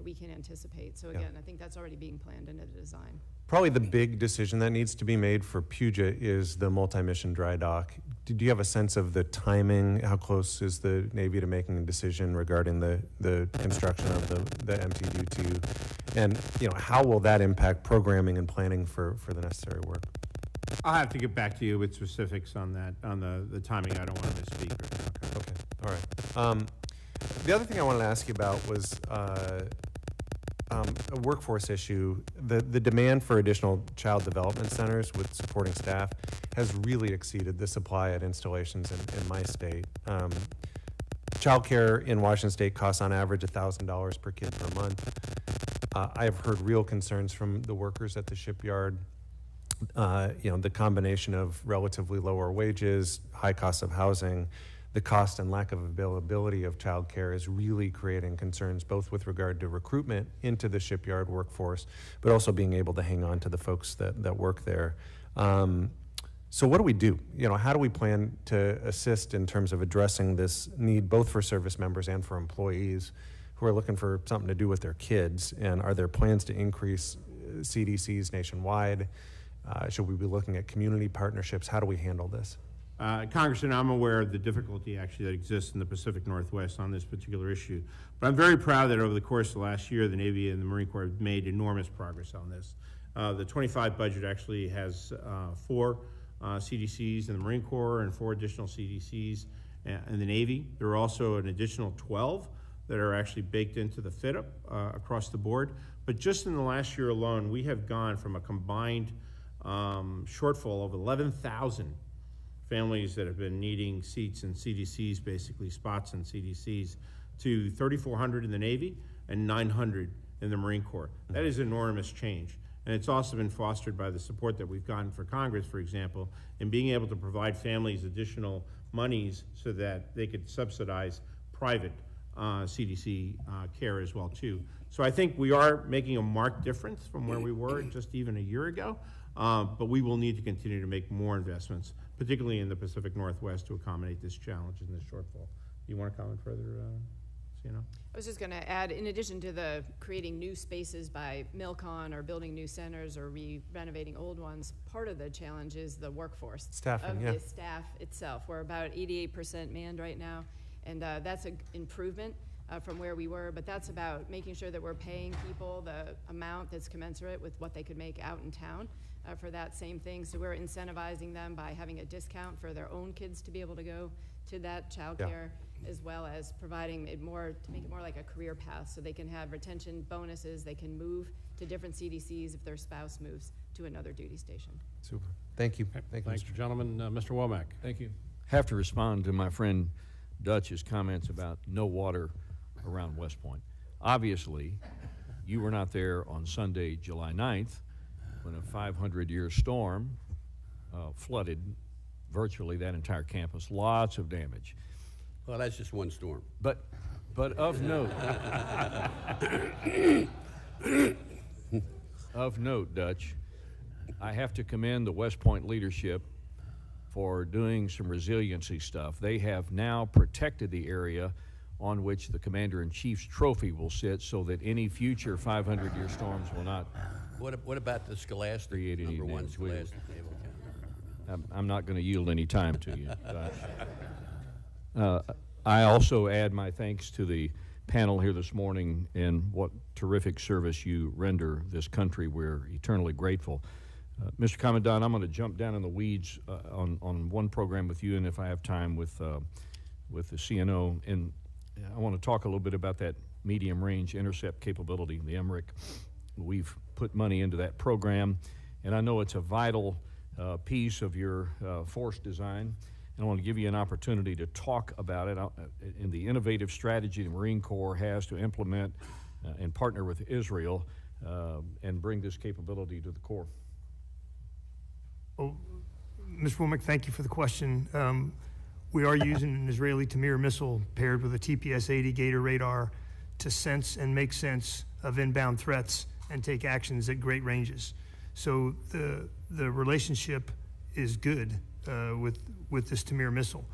we can anticipate. So again, I think that's already being planned into the design. Probably the big decision that needs to be made for Puget is the multi-mission dry dock. Do you have a sense of the timing? How close is the Navy to making a decision regarding the construction of the MTU2? And how will that impact programming and planning for the necessary work? I'll have to get back to you with specifics on that, on the timing. I don't want to misspeak right now. Okay, all right. The other thing I wanted to ask you about was a workforce issue. The demand for additional child development centers with supporting staff has really exceeded the supply at installations in my state. Childcare in Washington State costs on average $1,000 per kid per month. I have heard real concerns from the workers at the shipyard. The combination of relatively lower wages, high cost of housing, the cost and lack of availability of childcare is really creating concerns, both with regard to recruitment into the shipyard workforce, but also being able to hang on to the folks that work there. So what do we do? How do we plan to assist in terms of addressing this need, both for service members and for employees who are looking for something to do with their kids? And are there plans to increase CDCs nationwide? Should we be looking at community partnerships? How do we handle this? Congressman, I'm aware of the difficulty actually that exists in the Pacific Northwest on this particular issue. But I'm very proud that over the course of the last year, the Navy and the Marine Corps have made enormous progress on this. The 25 budget actually has 4 CDCs in the Marine Corps and 4 additional CDCs in the Navy. There are also an additional 12 that are actually baked into the fit-up across the board. But just in the last year alone, we have gone from a combined shortfall of 11,000 families that have been needing seats in CDCs, basically spots in CDCs, to 3,400 in the Navy and 900 in the Marine Corps. That is enormous change. And it's also been fostered by the support that we've gotten for Congress, for example, in being able to provide families additional monies so that they could subsidize private CDC care as well, too. So I think we are making a marked difference from where we were just even a year ago, but we will need to continue to make more investments, particularly in the Pacific Northwest, to accommodate this challenge and this shortfall. Do you want to comment further, Sienna? I was just going to add, in addition to the creating new spaces by Milcon or building new centers or renovating old ones, part of the challenge is the workforce. Staffing, of the staff itself. We're about 88% manned right now, and that's an improvement from where we were, but that's about making sure that we're paying people the amount that's commensurate with what they could make out in town for that same thing. So we're incentivizing them by having a discount for their own kids to be able to go to that childcare, as well as providing it more, to make it more like a career path, so they can have retention bonuses, they can move to different CDCs if their spouse moves to another duty station. Super. Thank you. Thank you, Thanks, gentlemen. Mr. Womack. Thank you. Have to respond to my friend Dutch's comments about no water around West Point. Obviously, you were not there on Sunday, July 9th, when a 500-year storm flooded virtually that entire campus. Lots of damage. Well, that's just one storm. But of note, of note, Dutch, I have to commend the West Point leadership for doing some resiliency stuff. They have now protected the area on which the Commander-in-Chief's trophy will sit, so that any future 500-year storms will not. What about the Scholastic, create any number 1 damage. Scholastic Naval Academy? I'm not going to yield any time to you. I also add my thanks to the panel here this morning, and what terrific service you render this country. We're eternally grateful. Mr. Commandant, I'm going to jump down in the weeds on one program with you, and if I have time with the CNO. And I want to talk a little bit about that medium-range intercept capability, the MRIC. We've put money into that program, and I know it's a vital piece of your force design. And I want to give you an opportunity to talk about it in the innovative strategy the Marine Corps has to implement and partner with Israel and bring this capability to the Corps. Well, Mr. Womack, thank you for the question. We are using an Israeli Tamir missile paired with a TPS-80 Gator radar to sense and make sense of inbound threats and take actions at great ranges. So the relationship is good with this Tamir missile.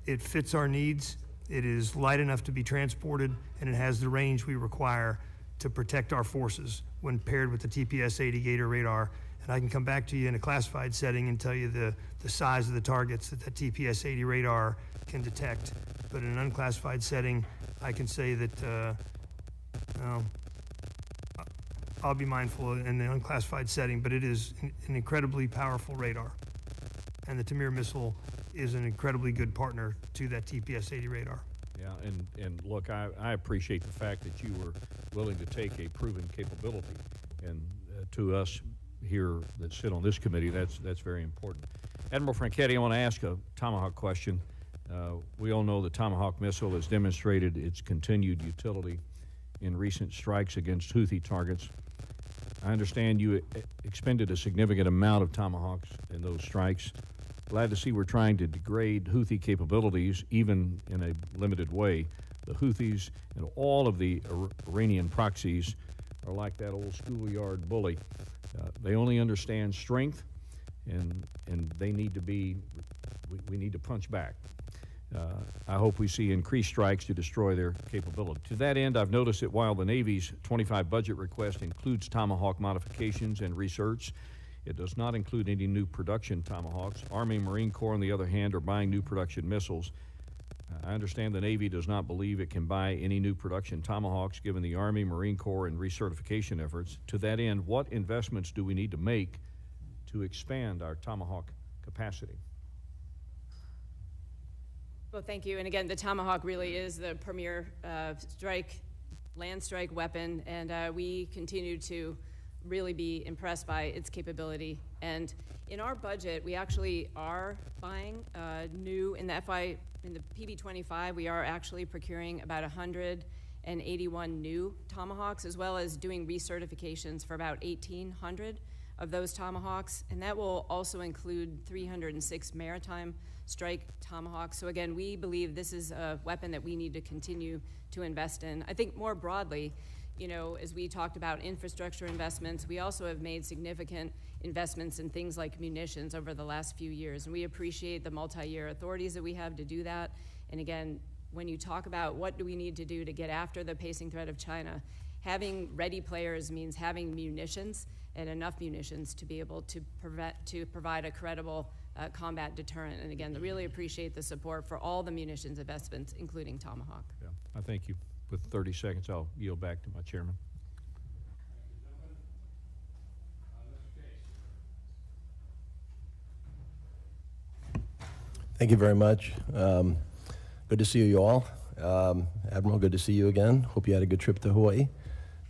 It fits our needs. It is light enough to be transported, and it has the range we require to protect our forces when paired with the TPS-80 Gator radar. And I can come back to you in a classified setting and tell you the size of the targets that TPS-80 radar can detect. But in an unclassified setting, I can say that I'll be mindful in the unclassified setting, but it is an incredibly powerful radar. And the Tamir missile is an incredibly good partner to that TPS-80 radar. Yeah, and look, I appreciate the fact that you were willing to take a proven capability, and to us here that sit on this committee, that's very important. Admiral Franchetti, I want to ask a Tomahawk question. We all know the Tomahawk missile has demonstrated its continued utility in recent strikes against Houthi targets. I understand you expended a significant amount of Tomahawks in those strikes. Glad to see we're trying to degrade Houthi capabilities, even in a limited way. The Houthis and all of the Iranian proxies are like that old schoolyard bully. They only understand strength, and they need to be, we need to punch back. I hope we see increased strikes to destroy their capability. To that end, I've noticed that while the Navy's 25 budget request includes Tomahawk modifications and research, it does not include any new production Tomahawks. Army and Marine Corps, on the other hand, are buying new production missiles. I understand the Navy does not believe it can buy any new production Tomahawks given the Army, Marine Corps, and recertification efforts. To that end, what investments do we need to make to expand our Tomahawk capacity? Well, thank you. And again, the Tomahawk really is the premier land strike weapon, and we continue to really be impressed by its capability. And in our budget, we actually are buying new, in the PB25, we are actually procuring about 181 new Tomahawks, as well as doing recertifications for about 1,800 of those Tomahawks. And that will also include 306 maritime strike Tomahawks. So again, we believe this is a weapon that we need to continue to invest in. I think more broadly, you know, as we talked about infrastructure investments, we also have made significant investments in things like munitions over the last few years. And we appreciate the multi-year authorities that we have to do that. And again, when you talk about what do we need to do to get after the pacing threat of China, having ready players means having munitions and enough munitions to be able to provide a credible combat deterrent. And again, really appreciate the support for all the munitions investments, including Tomahawk. Yeah, I thank you. With 30 seconds, I'll yield back to my chairman. Thank you very much. Good to see you all. Admiral, good to see you again. Hope you had a good trip to Hawaii.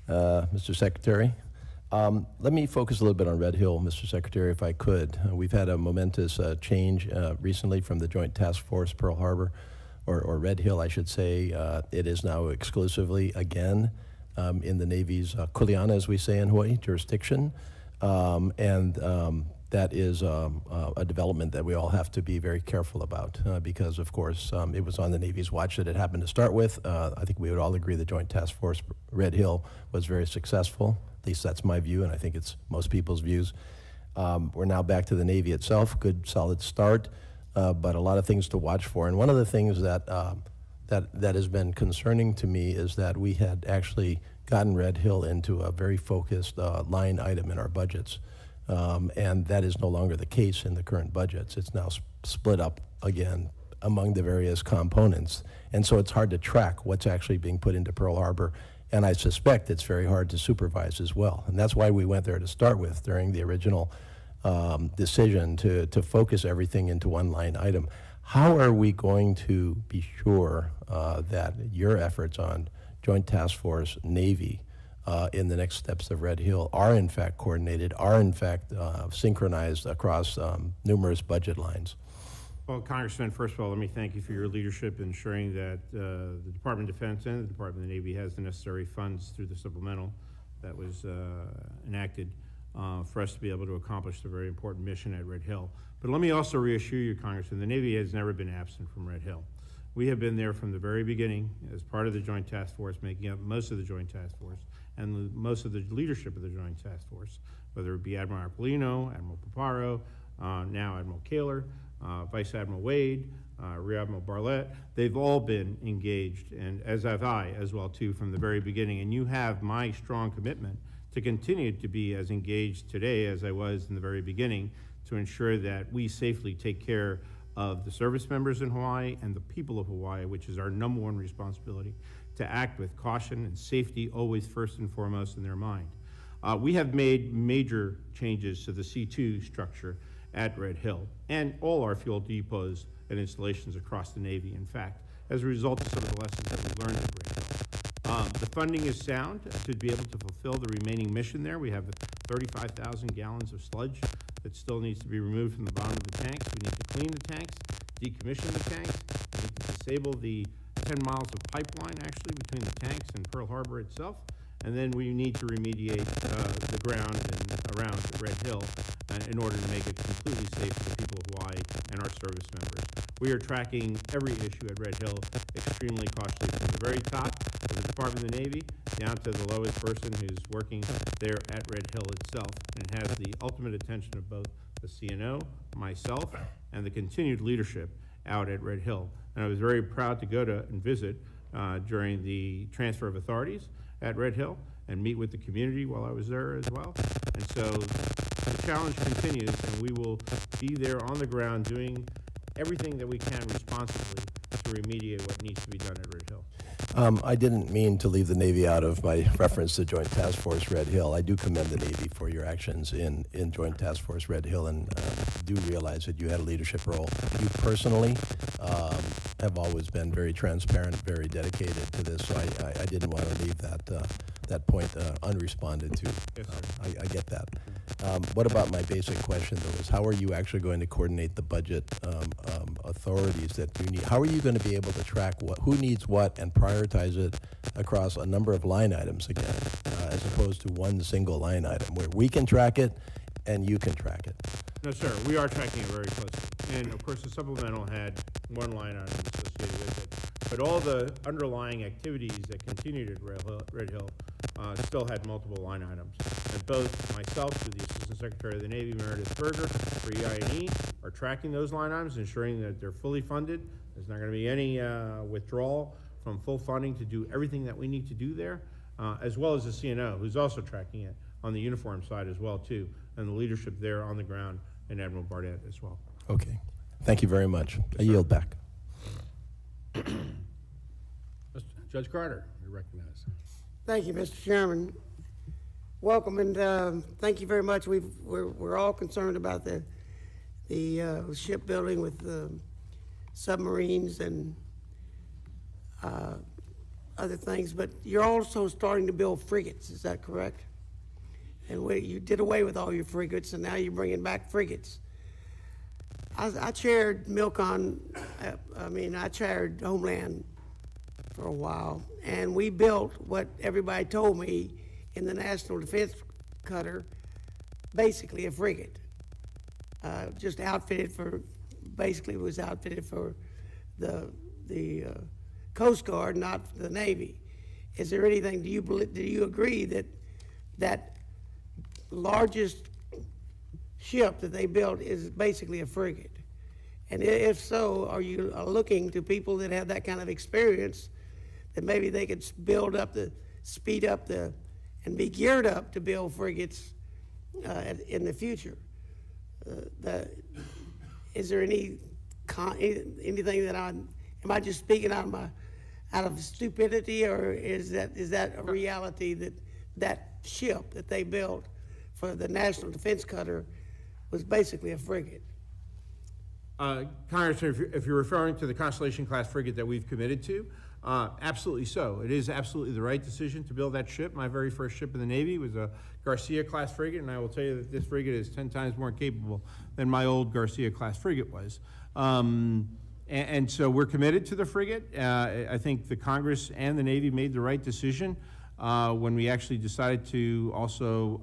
Mr. Secretary, let me focus a little bit on Red Hill, Mr. Secretary, if I could. We've had a momentous change recently from the Joint Task Force Pearl Harbor, or Red Hill, I should say. It is now exclusively, again, in the Navy's Kuleana, as we say in Hawaii, jurisdiction. That is a development that we all have to be very careful about because, of course, it was on the Navy's watch that it happened to start with. I think we would all agree the Joint Task Force Red Hill was very successful. At least that's my view, and I think it's most people's views. We're now back to the Navy itself. Good, solid start, but a lot of things to watch for. And one of the things that has been concerning to me is that we had actually gotten Red Hill into a very focused line item in our budgets. And that is no longer the case in the current budgets. It's now split up again among the various components. And so it's hard to track what's actually being put into Pearl Harbor. And I suspect it's very hard to supervise as well. And that's why we went there to start with during the original decision to focus everything into one line item. How are we going to be sure that your efforts on Joint Task Force Navy in the next steps of Red Hill are in fact coordinated, are in fact synchronized across numerous budget lines? Well, Congressman, first of all, let me thank you for your leadership in ensuring that the Department of Defense and the Department of the Navy has the necessary funds through the supplemental that was enacted for us to be able to accomplish the very important mission at Red Hill. But let me also reassure you, Congressman, the Navy has never been absent from Red Hill. We have been there from the very beginning as part of the Joint Task Force, making up most of the Joint Task Force and most of the leadership of the Joint Task Force, whether it be Admiral Arpolino, Admiral Paparo, now Admiral Kaler, Vice Admiral Wade, Rear Admiral Barlett. They've all been engaged, and as have I as well too from the very beginning. And you have my strong commitment to continue to be as engaged today as I was in the very beginning to ensure that we safely take care of the service members in Hawaii and the people of Hawaii, which is our #1 responsibility, to act with caution and safety always first and foremost in their mind. We have made major changes to the C2 structure at Red Hill and all our fuel depots and installations across the Navy, in fact, as a result of some of the lessons that we learned at Red Hill. The funding is sound to be able to fulfill the remaining mission there. We have 35,000 gallons of sludge that still needs to be removed from the bottom of the tanks. We need to clean the tanks, decommission the tanks, we need to disable the 10 miles of pipeline actually between the tanks and Pearl Harbor itself. And then we need to remediate the ground and around Red Hill in order to make it completely safe for the people of Hawaii and our service members. We are tracking every issue at Red Hill extremely cautiously from the very top of the Department of the Navy down to the lowest person who's working there at Red Hill itself. And it has the ultimate attention of both the CNO, myself, and the continued leadership out at Red Hill. And I was very proud to go to and visit during the transfer of authorities at Red Hill and meet with the community while I was there as well. And so the challenge continues, and we will be there on the ground doing everything that we can responsibly to remediate what needs to be done at Red Hill. I didn't mean to leave the Navy out of my reference to Joint Task Force Red Hill. I do commend the Navy for your actions in Joint Task Force Red Hill, and do realize that you had a leadership role. You personally have always been very transparent, very dedicated to this, so I didn't want to leave that point unresponded to. Yes, sir. I get that. What about my basic question, though, is how are you actually going to coordinate the budget authorities that you need? How are you going to be able to track who needs what and prioritize it across a number of line items again, as opposed to one single line item where we can track it and you can track it? No, sir, we are tracking it very closely. And of course, the supplemental had one line item associated with it. But all the underlying activities that continued at Red Hill still had multiple line items. And both myself, through the Assistant Secretary of the Navy, Meredith Berger, for EI&E, are tracking those line items, ensuring that they're fully funded. There's not going to be any withdrawal from full funding to do everything that we need to do there, as well as the CNO, who's also tracking it on the uniform side as well, too, and the leadership there on the ground, and Admiral Barnett as well. Okay. Thank you very much. I yield back. Judge Carter, you're recognized. Thank you, Mr. Chairman. Welcome, and thank you very much. We're all concerned about the shipbuilding with the submarines and other things, but you're also starting to build frigates. Is that correct? And you did away with all your frigates, and now you're bringing back frigates. I chaired MILCON. I chaired Homeland for a while, and we built what everybody told me in the National Defense Cutter, basically a frigate, just outfitted for, basically was outfitted for the Coast Guard, not the Navy. Is there anything, do you agree that that largest ship that they built is basically a frigate? And if so, are you looking to people that have that kind of experience that maybe they could speed up and be geared up to build frigates in the future? Is there anything that am I just speaking out of stupidity, or is that a reality that ship that they built for the National Defense Cutter was basically a frigate? Congressman, if you're referring to the Constellation-class frigate that we've committed to, absolutely so. It is absolutely the right decision to build that ship. My very first ship in the Navy was a Garcia-class frigate, and I will tell you that this frigate is 10 times more capable than my old Garcia-class frigate was. And so we're committed to the frigate. I think the Congress and the Navy made the right decision when we actually decided to also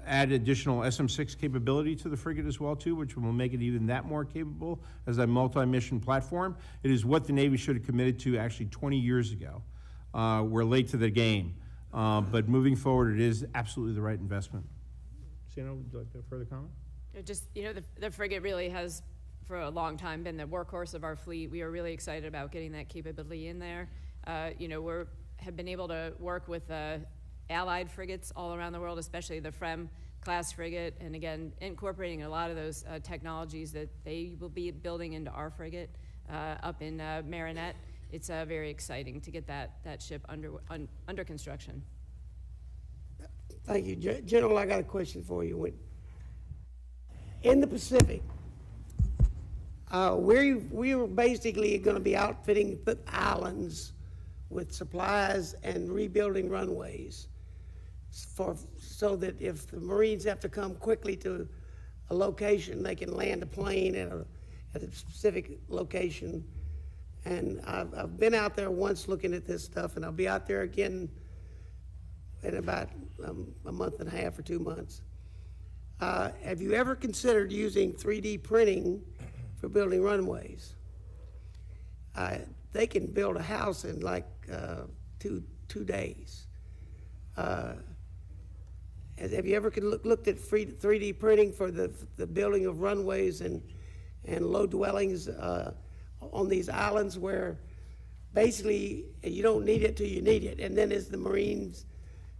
add additional SM-6 capability to the frigate as well, too, which will make it even that more capable as a multi-mission platform. It is what the Navy should have committed to actually 20 years ago. We're late to the game, but moving forward, it is absolutely the right investment. Sienna, would you like to further comment? Just, the frigate really has, for a long time, been the workhorse of our fleet. We are really excited about getting that capability in there. Have been able to work with allied frigates all around the world, especially the FREM class frigate, and again, incorporating a lot of those technologies that they will be building into our frigate up in Marinette. It's very exciting to get that ship under construction. Thank you. General, I got a question for you. In the Pacific, we're basically going to be outfitting the islands with supplies and rebuilding runways so that if the Marines have to come quickly to a location, they can land a plane at a specific location. And I've been out there once looking at this stuff, and I'll be out there again in about a month and a half or 2 months. Have you ever considered using 3D printing for building runways? They can build a house in like 2 days. Have you ever looked at 3D printing for the building of runways and low dwellings on these islands where basically you don't need it till you need it, and then is the Marines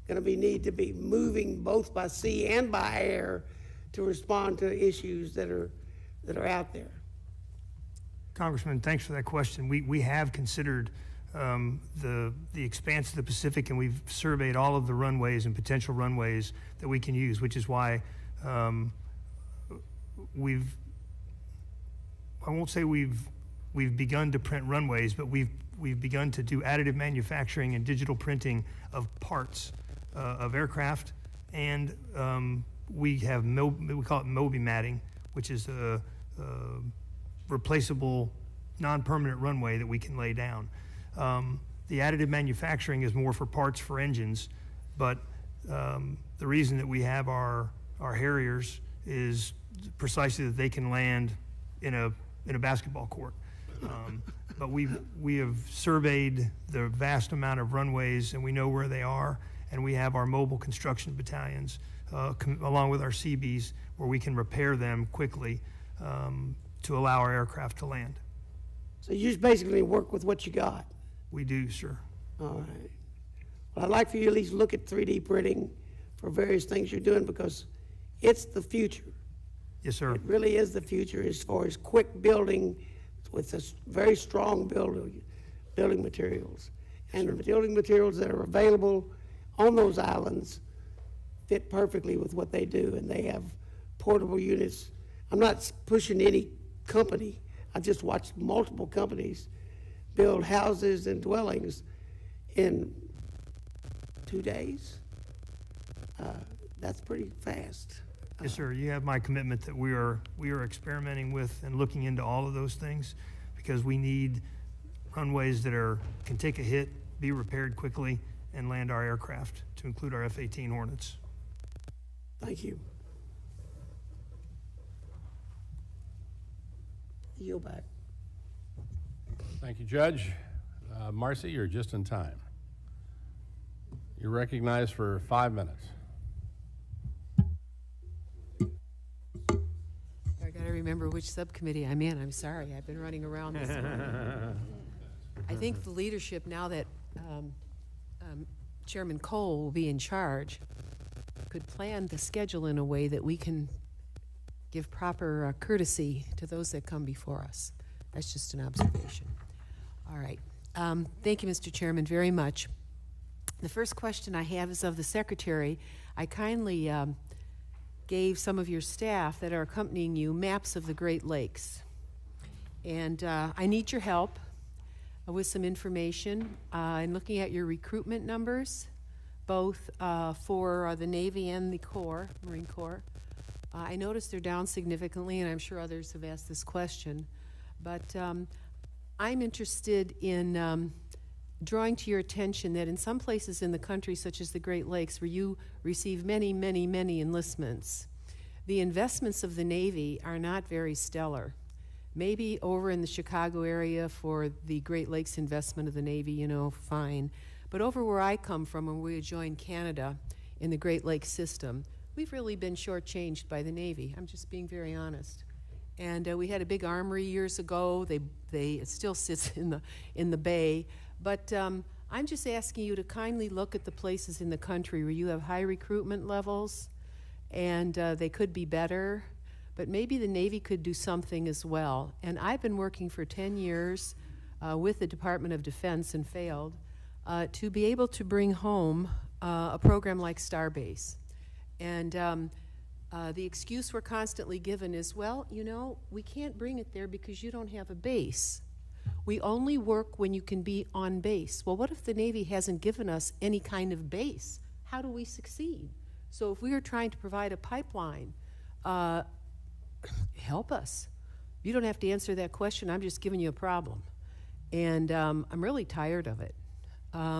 going to need to be moving both by sea and by air to respond to issues that are out there? Congressman, thanks for that question. We have considered the expanse of the Pacific, and we've surveyed all of the runways and potential runways that we can use, which is why I won't say we've begun to print runways, but we've begun to do additive manufacturing and digital printing of parts of aircraft, and we call it Moby matting, which is a replaceable, non-permanent runway that we can lay down. The additive manufacturing is more for parts for engines, but the reason that we have our Harriers is precisely that they can land in a basketball court. But we have surveyed the vast amount of runways, and we know where they are, and we have our mobile construction battalions along with our Seabees where we can repair them quickly to allow our aircraft to land. So you just basically work with what you got? We do, sir. All right. Well, I'd like for you to at least look at 3D printing for various things you're doing, because it's the future. Yes, sir. It really is the future as far as quick building with a very strong building materials. And the building materials that are available on those islands fit perfectly with what they do, and they have portable units. I'm not pushing any company. I've just watched multiple companies build houses and dwellings in 2 days. That's pretty fast. Yes, sir. You have my commitment that we are experimenting with and looking into all of those things, because we need runways that can take a hit, be repaired quickly, and land our aircraft, to include our F-18 Hornets. Thank you. Yield back. Thank you, Judge. Marcy, you're just in time. You're recognized for 5 minutes. I gotta remember which subcommittee I'm in. I'm sorry, I've been running around this morning. I think the leadership, now that Chairman Cole will be in charge, could plan the schedule in a way that we can give proper courtesy to those that come before us. That's just an observation. All right. Thank you, Mr. Chairman, very much. The first question I have is of the Secretary. I kindly gave some of your staff that are accompanying you maps of the Great Lakes. And I need your help with some information in looking at your recruitment numbers, both for the Navy and the Corps, Marine Corps. I noticed they're down significantly, and I'm sure others have asked this question, but I'm interested in drawing to your attention that in some places in the country, such as the Great Lakes, where you receive many, many, many enlistments, the investments of the Navy are not very stellar. Maybe over in the Chicago area for the Great Lakes investment of the Navy, you know, fine. But over where I come from, when we joined Canada in the Great Lakes system, we've really been shortchanged by the Navy. I'm just being very honest. And we had a big armory years ago. It still sits in the bay. But I'm just asking you to kindly look at the places in the country where you have high recruitment levels, and they could be better. But maybe the Navy could do something as well. And I've been working for 10 years with the Department of Defense and failed to be able to bring home a program like Starbase. And the excuse we're constantly given is, well, you know, we can't bring it there because you don't have a base. We only work when you can be on base. Well, what if the Navy hasn't given us any kind of base? How do we succeed? So if we are trying to provide a pipeline, help us. You don't have to answer that question. I'm just giving you a problem. And I'm really tired of it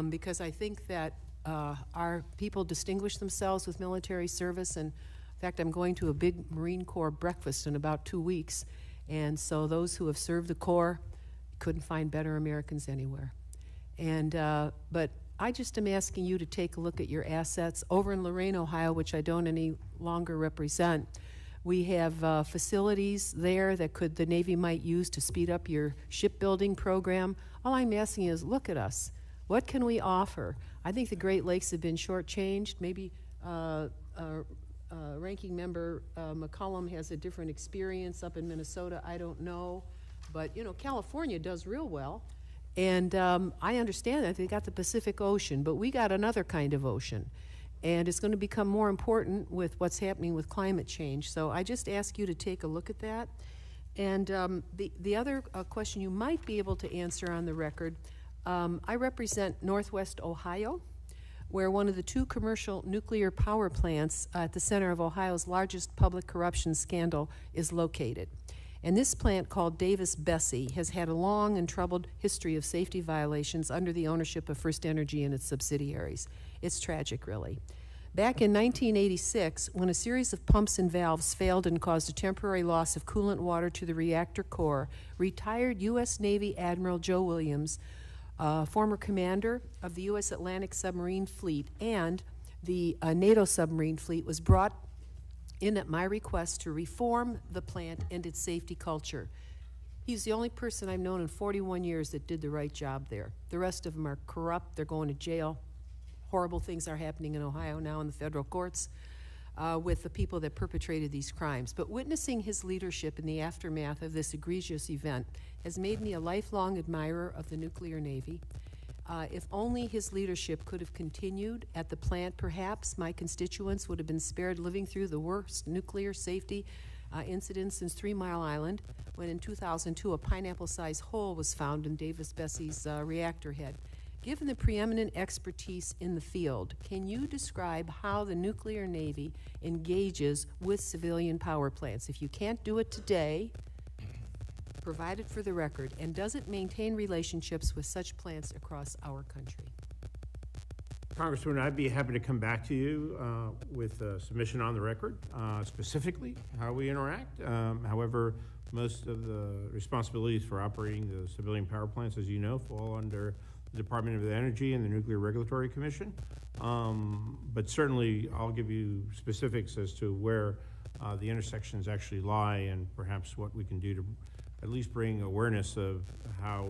because I think that our people distinguish themselves with military service. And in fact, I'm going to a big Marine Corps breakfast in about 2 weeks. And so those who have served the Corps couldn't find better Americans anywhere. And but I just am asking you to take a look at your assets. Over in Lorain, Ohio, which I don't any longer represent, we have facilities there that the Navy might use to speed up your shipbuilding program. All I'm asking is, look at us. What can we offer? I think the Great Lakes have been shortchanged. Maybe Ranking Member McCollum has a different experience up in Minnesota. I don't know. But, you know, California does real well. And I understand that they got the Pacific Ocean, but we got another kind of ocean. And it's going to become more important with what's happening with climate change. So I just ask you to take a look at that. And the other question you might be able to answer on the record, I represent Northwest Ohio, where one of the 2 commercial nuclear power plants at the center of Ohio's largest public corruption scandal is located. And this plant, called Davis-Besse, has had a long and troubled history of safety violations under the ownership of First Energy and its subsidiaries. It's tragic, really. Back in 1986, when a series of pumps and valves failed and caused a temporary loss of coolant water to the reactor core, retired U.S. Navy Admiral Joe Williams, former commander of the U.S. Atlantic Submarine Fleet and the NATO submarine fleet, was brought in at my request to reform the plant and its safety culture. He's the only person I've known in 41 years that did the right job there. The rest of them are corrupt. They're going to jail. Horrible things are happening in Ohio now in the federal courts with the people that perpetrated these crimes. But witnessing his leadership in the aftermath of this egregious event has made me a lifelong admirer of the nuclear Navy. If only his leadership could have continued at the plant, perhaps my constituents would have been spared living through the worst nuclear safety incident since 3 Mile Island, when in 2002 a pineapple-sized hole was found in Davis-Besse's reactor head. Given the preeminent expertise in the field, can you describe how the nuclear Navy engages with civilian power plants? If you can't do it today, provide it for the record, and does it maintain relationships with such plants across our country? Congresswoman, I'd be happy to come back to you with a submission on the record, specifically how we interact. However, most of the responsibilities for operating the civilian power plants, as you know, fall under the Department of Energy and the Nuclear Regulatory Commission. But certainly, I'll give you specifics as to where the intersections actually lie and perhaps what we can do to at least bring awareness of how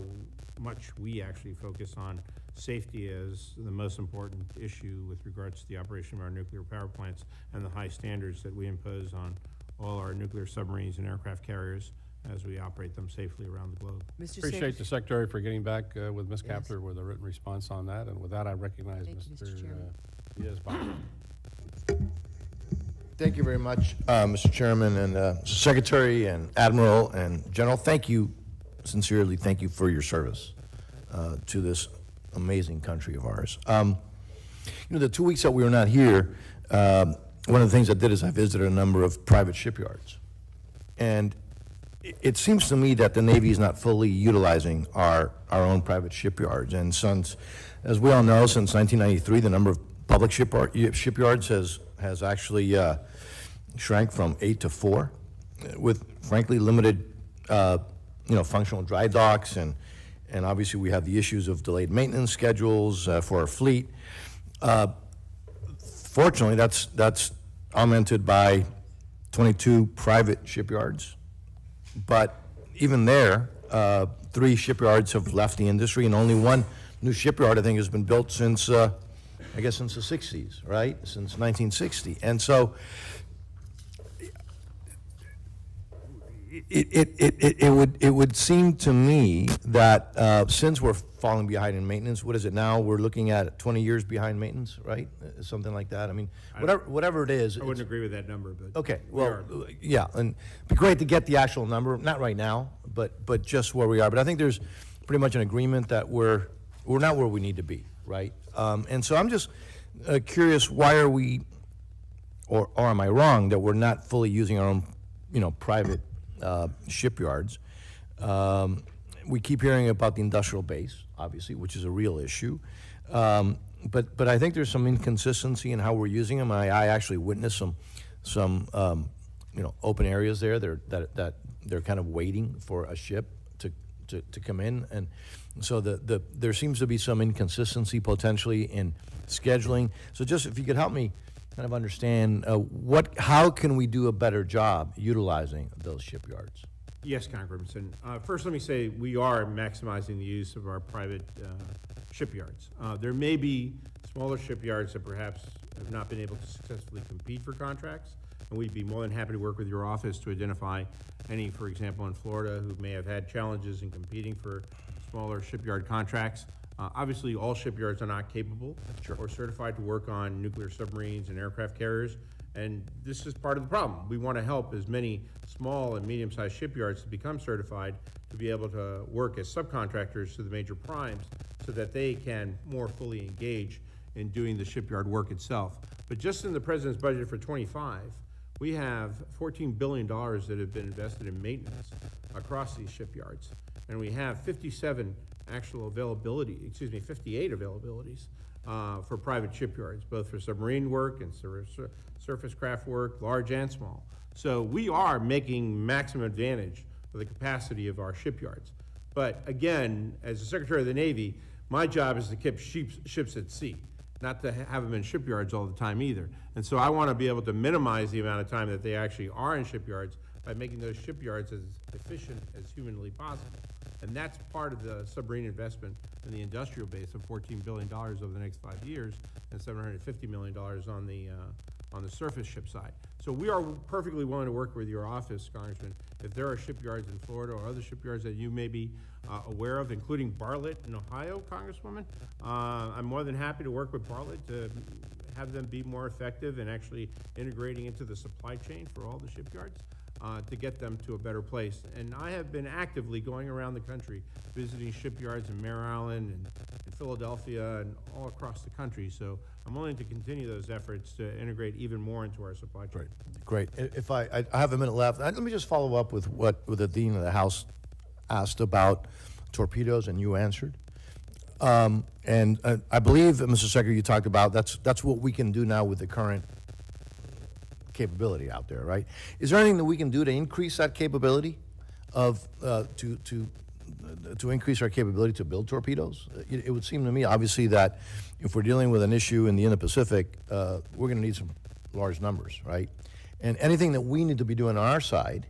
much we actually focus on safety as the most important issue with regards to the operation of our nuclear power plants and the high standards that we impose on all our nuclear submarines and aircraft carriers as we operate them safely around the globe. Mr. Appreciate the Secretary for getting back with Ms. Kapler with a written response on that. And with that, I recognize Mr. Diaz-Balart. Thank you very much, Mr. Chairman and Secretary and Admiral and General. Thank you, sincerely, thank you for your service to this amazing country of ours. You know, the 2 weeks that we were not here, one of the things I did is I visited a number of private shipyards. And it seems to me that the Navy is not fully utilizing our own private shipyards. And since, as we all know, since 1993, the number of public shipyards has actually shrank from 8 to 4, with frankly limited, functional dry docks, and obviously we have the issues of delayed maintenance schedules for our fleet. Fortunately, that's augmented by 22 private shipyards, but even there, 3 shipyards have left the industry, and only one new shipyard, I think, has been built since, I guess, since the 60s, right? Since 1960. And so it would seem to me that since we're falling behind in maintenance, what is it now? We're looking at 20 years behind maintenance, right? Something like that. I mean, whatever it is. I wouldn't agree with that number, but. Okay, well, yeah, and it'd be great to get the actual number, not right now, but just where we are. But I think there's pretty much an agreement that we're not where we need to be, right? And so I'm just curious, why are we, or am I wrong, that we're not fully using our own, private shipyards? We keep hearing about the industrial base, obviously, which is a real issue. But I think there's some inconsistency in how we're using them. I actually witnessed some open areas there that they're kind of waiting for a ship to come in, and so there seems to be some inconsistency potentially in scheduling. So just if you could help me kind of understand how can we do a better job utilizing those shipyards? Yes, Congressman. First, let me say we are maximizing the use of our private shipyards. There may be smaller shipyards that perhaps have not been able to successfully compete for contracts, and we'd be more than happy to work with your office to identify any, for example, in Florida, who may have had challenges in competing for smaller shipyard contracts. Obviously, all shipyards are not capable or certified to work on nuclear submarines and aircraft carriers, and this is part of the problem. We want to help as many small and medium-sized shipyards to become certified to be able to work as subcontractors to the major primes so that they can more fully engage in doing the shipyard work itself. But just in the President's budget for 25, we have $14 billion that have been invested in maintenance across these shipyards. And we have 58 availabilities for private shipyards, both for submarine work and surface craft work, large and small. So we are making maximum advantage of the capacity of our shipyards. But again, as the Secretary of the Navy, my job is to keep ships at sea, not to have them in shipyards all the time either. And so I want to be able to minimize the amount of time that they actually are in shipyards by making those shipyards as efficient as humanly possible. And that's part of the submarine investment in the industrial base of $14 billion over the next 5 years and $750 million on the surface ship side. So we are perfectly willing to work with your office, Congressman, if there are shipyards in Florida or other shipyards that you may be aware of, including Bartlett in Ohio, Congresswoman. I'm more than happy to work with Bartlett to have them be more effective in actually integrating into the supply chain for all the shipyards to get them to a better place. And I have been actively going around the country visiting shipyards in Mare Island and Philadelphia and all across the country. So I'm willing to continue those efforts to integrate even more into our supply chain. Great. If I have a minute left, let me just follow up with what the Dean of the House asked about torpedoes, and you answered. And I believe, Mr. Secretary, you talked about that's what we can do now with the current capability out there, right? Is there anything that we can do to increase that capability of to increase our capability to build torpedoes? It would seem to me, obviously, that if we're dealing with an issue in the Indo-Pacific, we're going to need some large numbers, right? And anything that we need to be doing on our side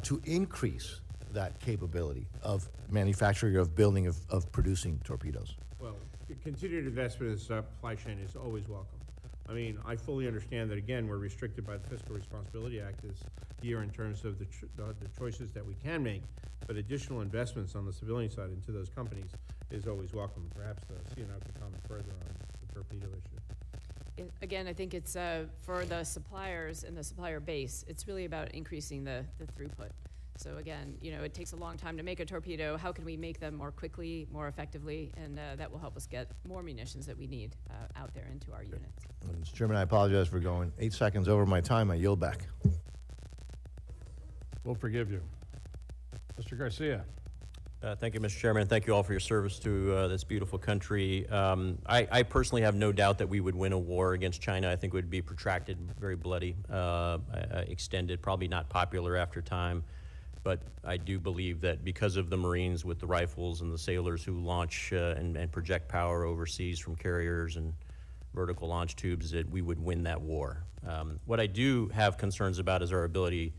to increase that capability of manufacturing, of building, of producing torpedoes. Well, continued investment in the supply chain is always welcome. I mean, I fully understand that, again, we're restricted by the Fiscal Responsibility Act this year in terms of the choices that we can make, but additional investments on the civilian side into those companies is always welcome. Perhaps the CNO could comment further on the torpedo issue. Again, I think it's for the suppliers and the supplier base, it's really about increasing the throughput. So again, it takes a long time to make a torpedo. How can we make them more quickly, more effectively? And that will help us get more munitions that we need out there into our units. Mr. Chairman, I apologize for going 8 seconds over my time. I yield back. We'll forgive you. Mr. Garcia. Thank you, Mr. Chairman. Thank you all for your service to this beautiful country. I personally have no doubt that we would win a war against China. I think it would be protracted, very bloody, extended, probably not popular after time. But I do believe that because of the Marines with the rifles and the sailors who launch and project power overseas from carriers and vertical launch tubes, that we would win that war. What I do have concerns about is our ability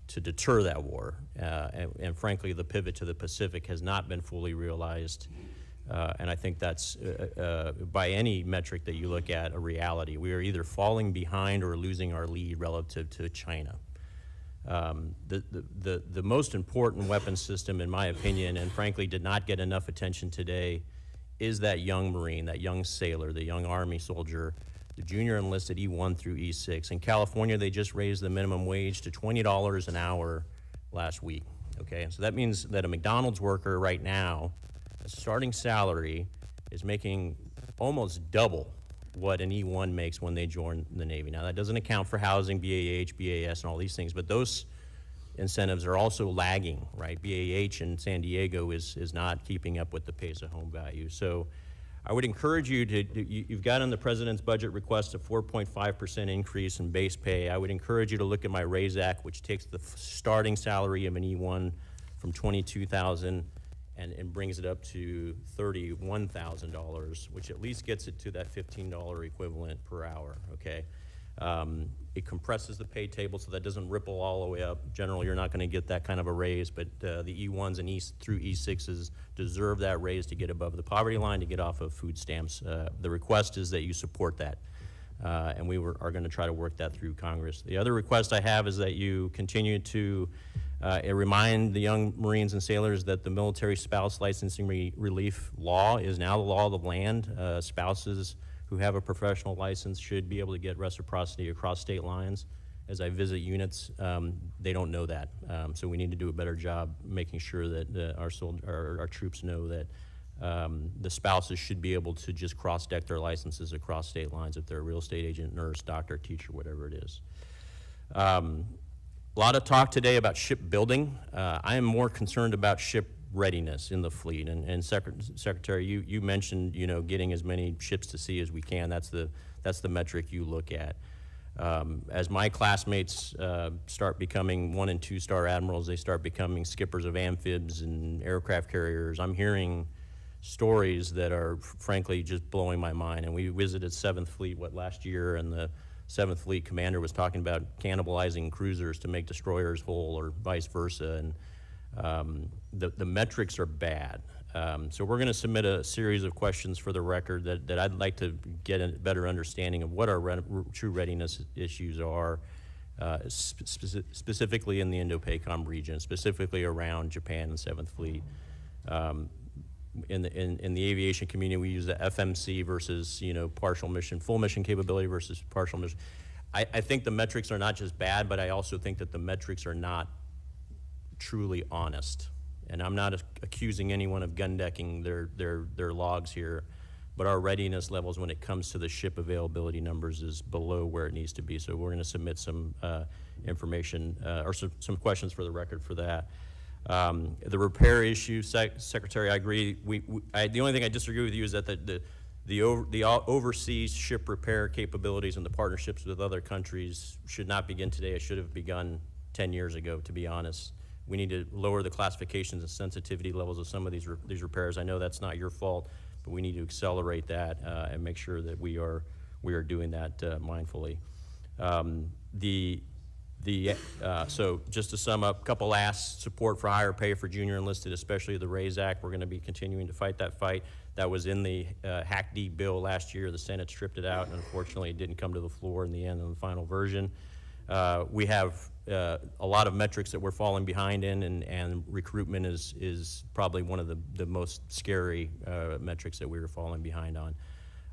to deter that war. And frankly, the pivot to the Pacific has not been fully realized. And I think that's, by any metric that you look at, a reality. We are either falling behind or losing our lead relative to China. The most important weapon system, in my opinion, and frankly did not get enough attention today, is that young Marine, that young sailor, the young Army soldier, the junior enlisted E1 through E6. In California, they just raised the minimum wage to $20 an hour last week, okay? And so that means that a McDonald's worker right now, a starting salary, is making almost double what an E1 makes when they join the Navy. Now, that doesn't account for housing, BAH, BAS, and all these things, but those incentives are also lagging, right? BAH in San Diego is not keeping up with the pace of home value. So I would encourage you you've got on the President's budget request a 4.5% increase in base pay. I would encourage you to look at my RAISE Act, which takes the starting salary of an E1 from $22,000 and brings it up to $31,000, which at least gets it to that $15 equivalent per hour, okay? It compresses the pay table so that doesn't ripple all the way up. Generally, you're not going to get that kind of a raise, but the E1s and E through E6s deserve that raise to get above the poverty line, to get off of food stamps. The request is that you support that, and we are going to try to work that through Congress. The other request I have is that you continue to remind the young Marines and sailors that the military spouse licensing relief law is now the law of the land. Spouses who have a professional license should be able to get reciprocity across state lines. As I visit units, they don't know that. So we need to do a better job making sure that our troops know that the spouses should be able to just cross-deck their licenses across state lines if they're a real estate agent, nurse, doctor, teacher, whatever it is. A lot of talk today about shipbuilding. I am more concerned about ship readiness in the fleet. And Secretary, you mentioned, you know, getting as many ships to sea as we can. That's the metric you look at. As my classmates start becoming 1- and 2-star admirals, they start becoming skippers of amphibs and aircraft carriers. I'm hearing stories that are frankly just blowing my mind. And we visited 7th Fleet last year, and the 7th Fleet commander was talking about cannibalizing cruisers to make destroyers whole, or vice versa. And the metrics are bad. So we're going to submit a series of questions for the record that I'd like to get a better understanding of what our true readiness issues are, specifically in the Indo-PACOM region, specifically around Japan and 7th Fleet. In the aviation community, we use the FMC versus, you know, partial mission, full mission capability versus partial mission. I think the metrics are not just bad, but I also think that the metrics are not truly honest. And I'm not accusing anyone of gun decking their logs here, but our readiness levels when it comes to the ship availability numbers is below where it needs to be. So we're going to submit some information or some questions for the record for that. The repair issue, Secretary, I agree. The only thing I disagree with you is that the overseas ship repair capabilities and the partnerships with other countries should not begin today. It should have begun 10 years ago, to be honest. We need to lower the classifications and sensitivity levels of some of these repairs. I know that's not your fault, but we need to accelerate that and make sure that we are doing that mindfully. So just to sum up, a couple last: support for higher pay for junior enlisted, especially the RAISE Act. We're going to be continuing to fight that fight. That was in the Hack D bill last year. The Senate stripped it out, and unfortunately it didn't come to the floor in the end in the final version. We have a lot of metrics that we're falling behind in, and recruitment is probably one of the most scary metrics that we were falling behind on.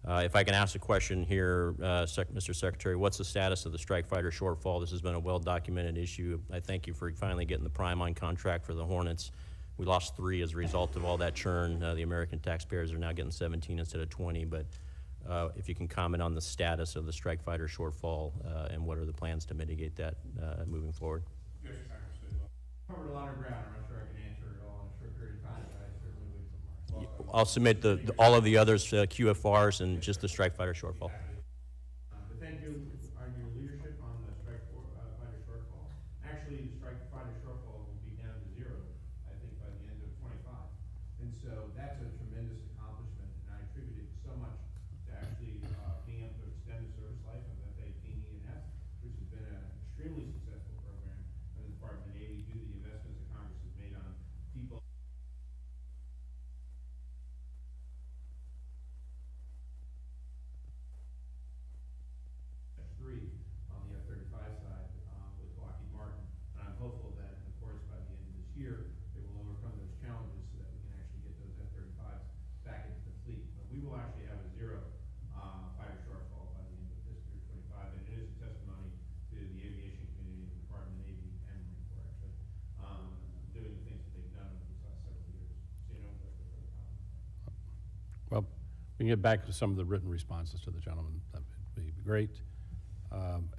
If I can ask a question here, Mr. Secretary, what's the status of the strike fighter shortfall? This has been a well-documented issue. I thank you for finally getting the prime on contract for the Hornets. We lost 3 as a result of all that churn. The American taxpayers are now getting 17 instead of 20, but if you can comment on the status of the strike fighter shortfall and what are the plans to mitigate that moving forward. Covered a lot of ground. I'm not sure I can I'll submit all of the others, QFRs and just the strike fighter shortfall. But thank you on your leadership on the strike fighter shortfall. Actually, the strike fighter shortfall will be down to 0, I think, by the end of 25. And so that's a tremendous accomplishment, and I attribute it so much to actually being able to extend the service life of F-18E and F, which has been an extremely successful program in the Department of the Navy due to the investments that Congress has made on people. Three on the F-35 side with Lockheed Martin, and I'm hopeful that, of course, by the end of this year, they will overcome those challenges so that we can actually get those F-35s back into the fleet. But we will actually have a 0 fighter shortfall by the end of fiscal year 25, and it is a testimony to the aviation community, the Department of the Navy, and Marine Corps, actually, doing the things that they've done over these last several years. So, you know, that's the comment. Well, we can get back to some of the written responses to the gentleman. That would be great.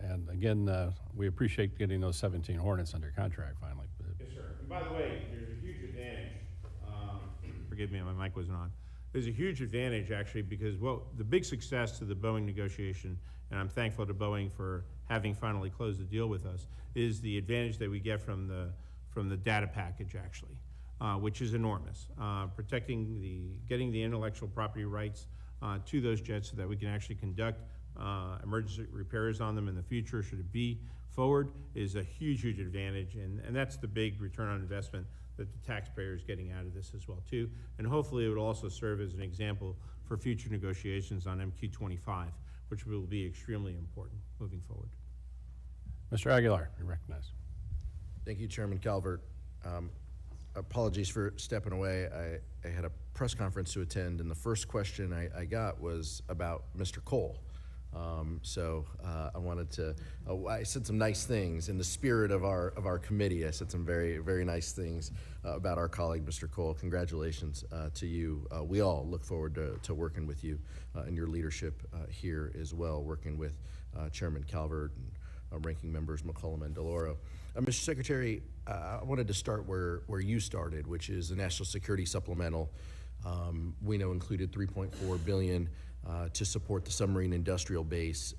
And again, we appreciate getting those 17 Hornets under contract finally. Yes, sir. And by the way, there's a huge advantage. Forgive me, my mic wasn't on. There's a huge advantage, actually, because the big success to the Boeing negotiation, and I'm thankful to Boeing for having finally closed the deal with us, is the advantage that we get from the data package, actually, which is enormous. Getting the intellectual property rights to those jets so that we can actually conduct emergency repairs on them in the future, should it be forward, is a huge, huge advantage, and that's the big return on investment that the taxpayer is getting out of this as well, too. And hopefully it would also serve as an example for future negotiations on MQ-25, which will be extremely important moving forward. Mr. Aguilar, you're recognized. Thank you, Chairman Calvert. Apologies for stepping away. I had a press conference to attend, and the first question I got was about Mr. Cole. I wanted to, I said some nice things in the spirit of our committee. I said some very, very nice things about our colleague, Mr. Cole. Congratulations to you. We all look forward to working with you and your leadership here as well, working with Chairman Calvert and ranking members McCollum and DeLauro. Mr. Secretary, I wanted to start where you started, which is the National Security Supplemental. We know included $3.4 billion to support the submarine industrial base.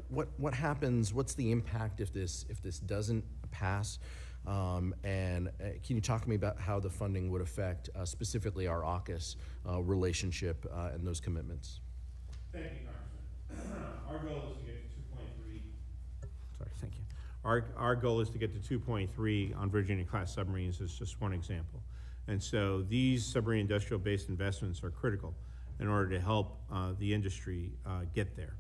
What happens? What's the impact if this doesn't pass? And can you talk to me about how the funding would affect specifically our AUKUS relationship and those commitments? Thank you, Congressman. Our goal is to get to 2.3. Sorry, thank you. Our goal is to get to 2.3 on Virginia-class submarines as just one example. And so these submarine industrial-based investments are critical in order to help the industry get there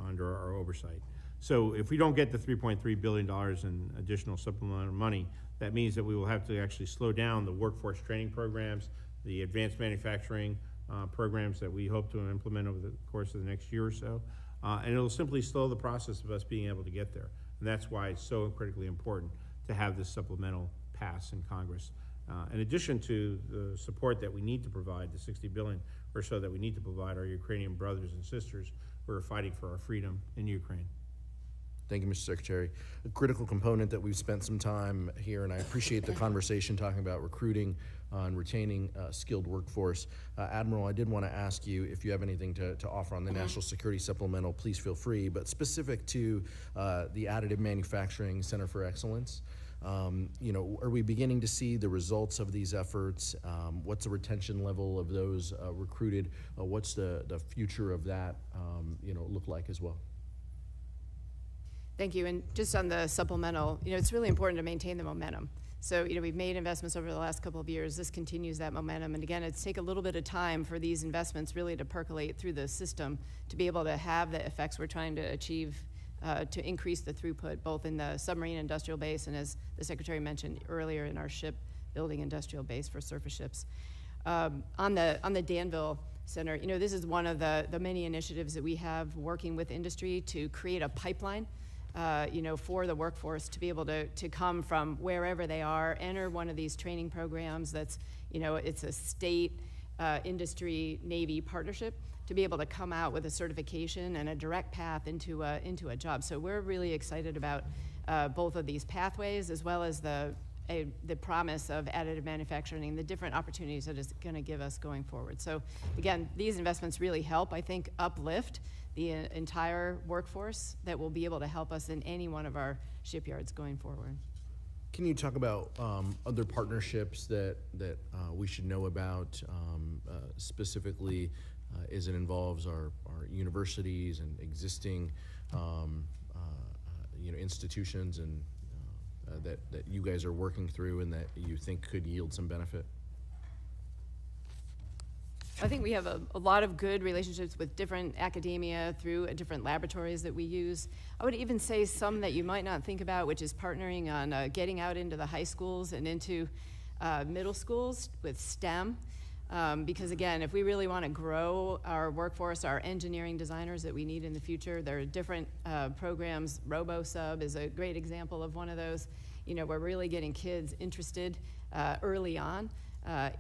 under our oversight. So if we don't get the $3.3 billion in additional supplemental money, that means that we will have to actually slow down the workforce training programs, the advanced manufacturing programs that we hope to implement over the course of the next year or so. And it'll simply slow the process of us being able to get there. And that's why it's so critically important to have this supplemental pass in Congress. In addition to the support that we need to provide, the $60 billion or so that we need to provide our Ukrainian brothers and sisters who are fighting for our freedom in Ukraine. Thank you, Mr. Secretary. A critical component that we've spent some time here, and I appreciate the conversation talking about recruiting and retaining skilled workforce. Admiral, I did want to ask you if you have anything to offer on the National Security Supplemental, please feel free, but specific to the Additive Manufacturing Center for Excellence. Are we beginning to see the results of these efforts? What's the retention level of those recruited? What's the future of that, look like as well? Thank you. And just on the supplemental, it's really important to maintain the momentum. So, we've made investments over the last couple of years. This continues that momentum. And again, it's take a little bit of time for these investments really to percolate through the system to be able to have the effects we're trying to achieve to increase the throughput, both in the submarine industrial base and, as the Secretary mentioned earlier, in our shipbuilding industrial base for surface ships. On the Danville Center, this is one of the many initiatives that we have working with industry to create a pipeline for the workforce to be able to come from wherever they are, enter one of these training programs that's, it's a state, industry, Navy partnership to be able to come out with a certification and a direct path into a job. So we're really excited about both of these pathways as well as the the promise of additive manufacturing and the different opportunities that it's going to give us going forward. So again, these investments really help, I think, uplift the entire workforce that will be able to help us in any one of our shipyards going forward. Can you talk about other partnerships that we should know about, specifically as it involves our universities and existing institutions and that you guys are working through and that you think could yield some benefit? I think we have a lot of good relationships with different academia through different laboratories that we use. I would even say some that you might not think about, which is partnering on getting out into the high schools and into middle schools with STEM. Because again, if we really want to grow our workforce, our engineering designers that we need in the future, there are different programs. RoboSub is a great example of one of those. You know, we're really getting kids interested early on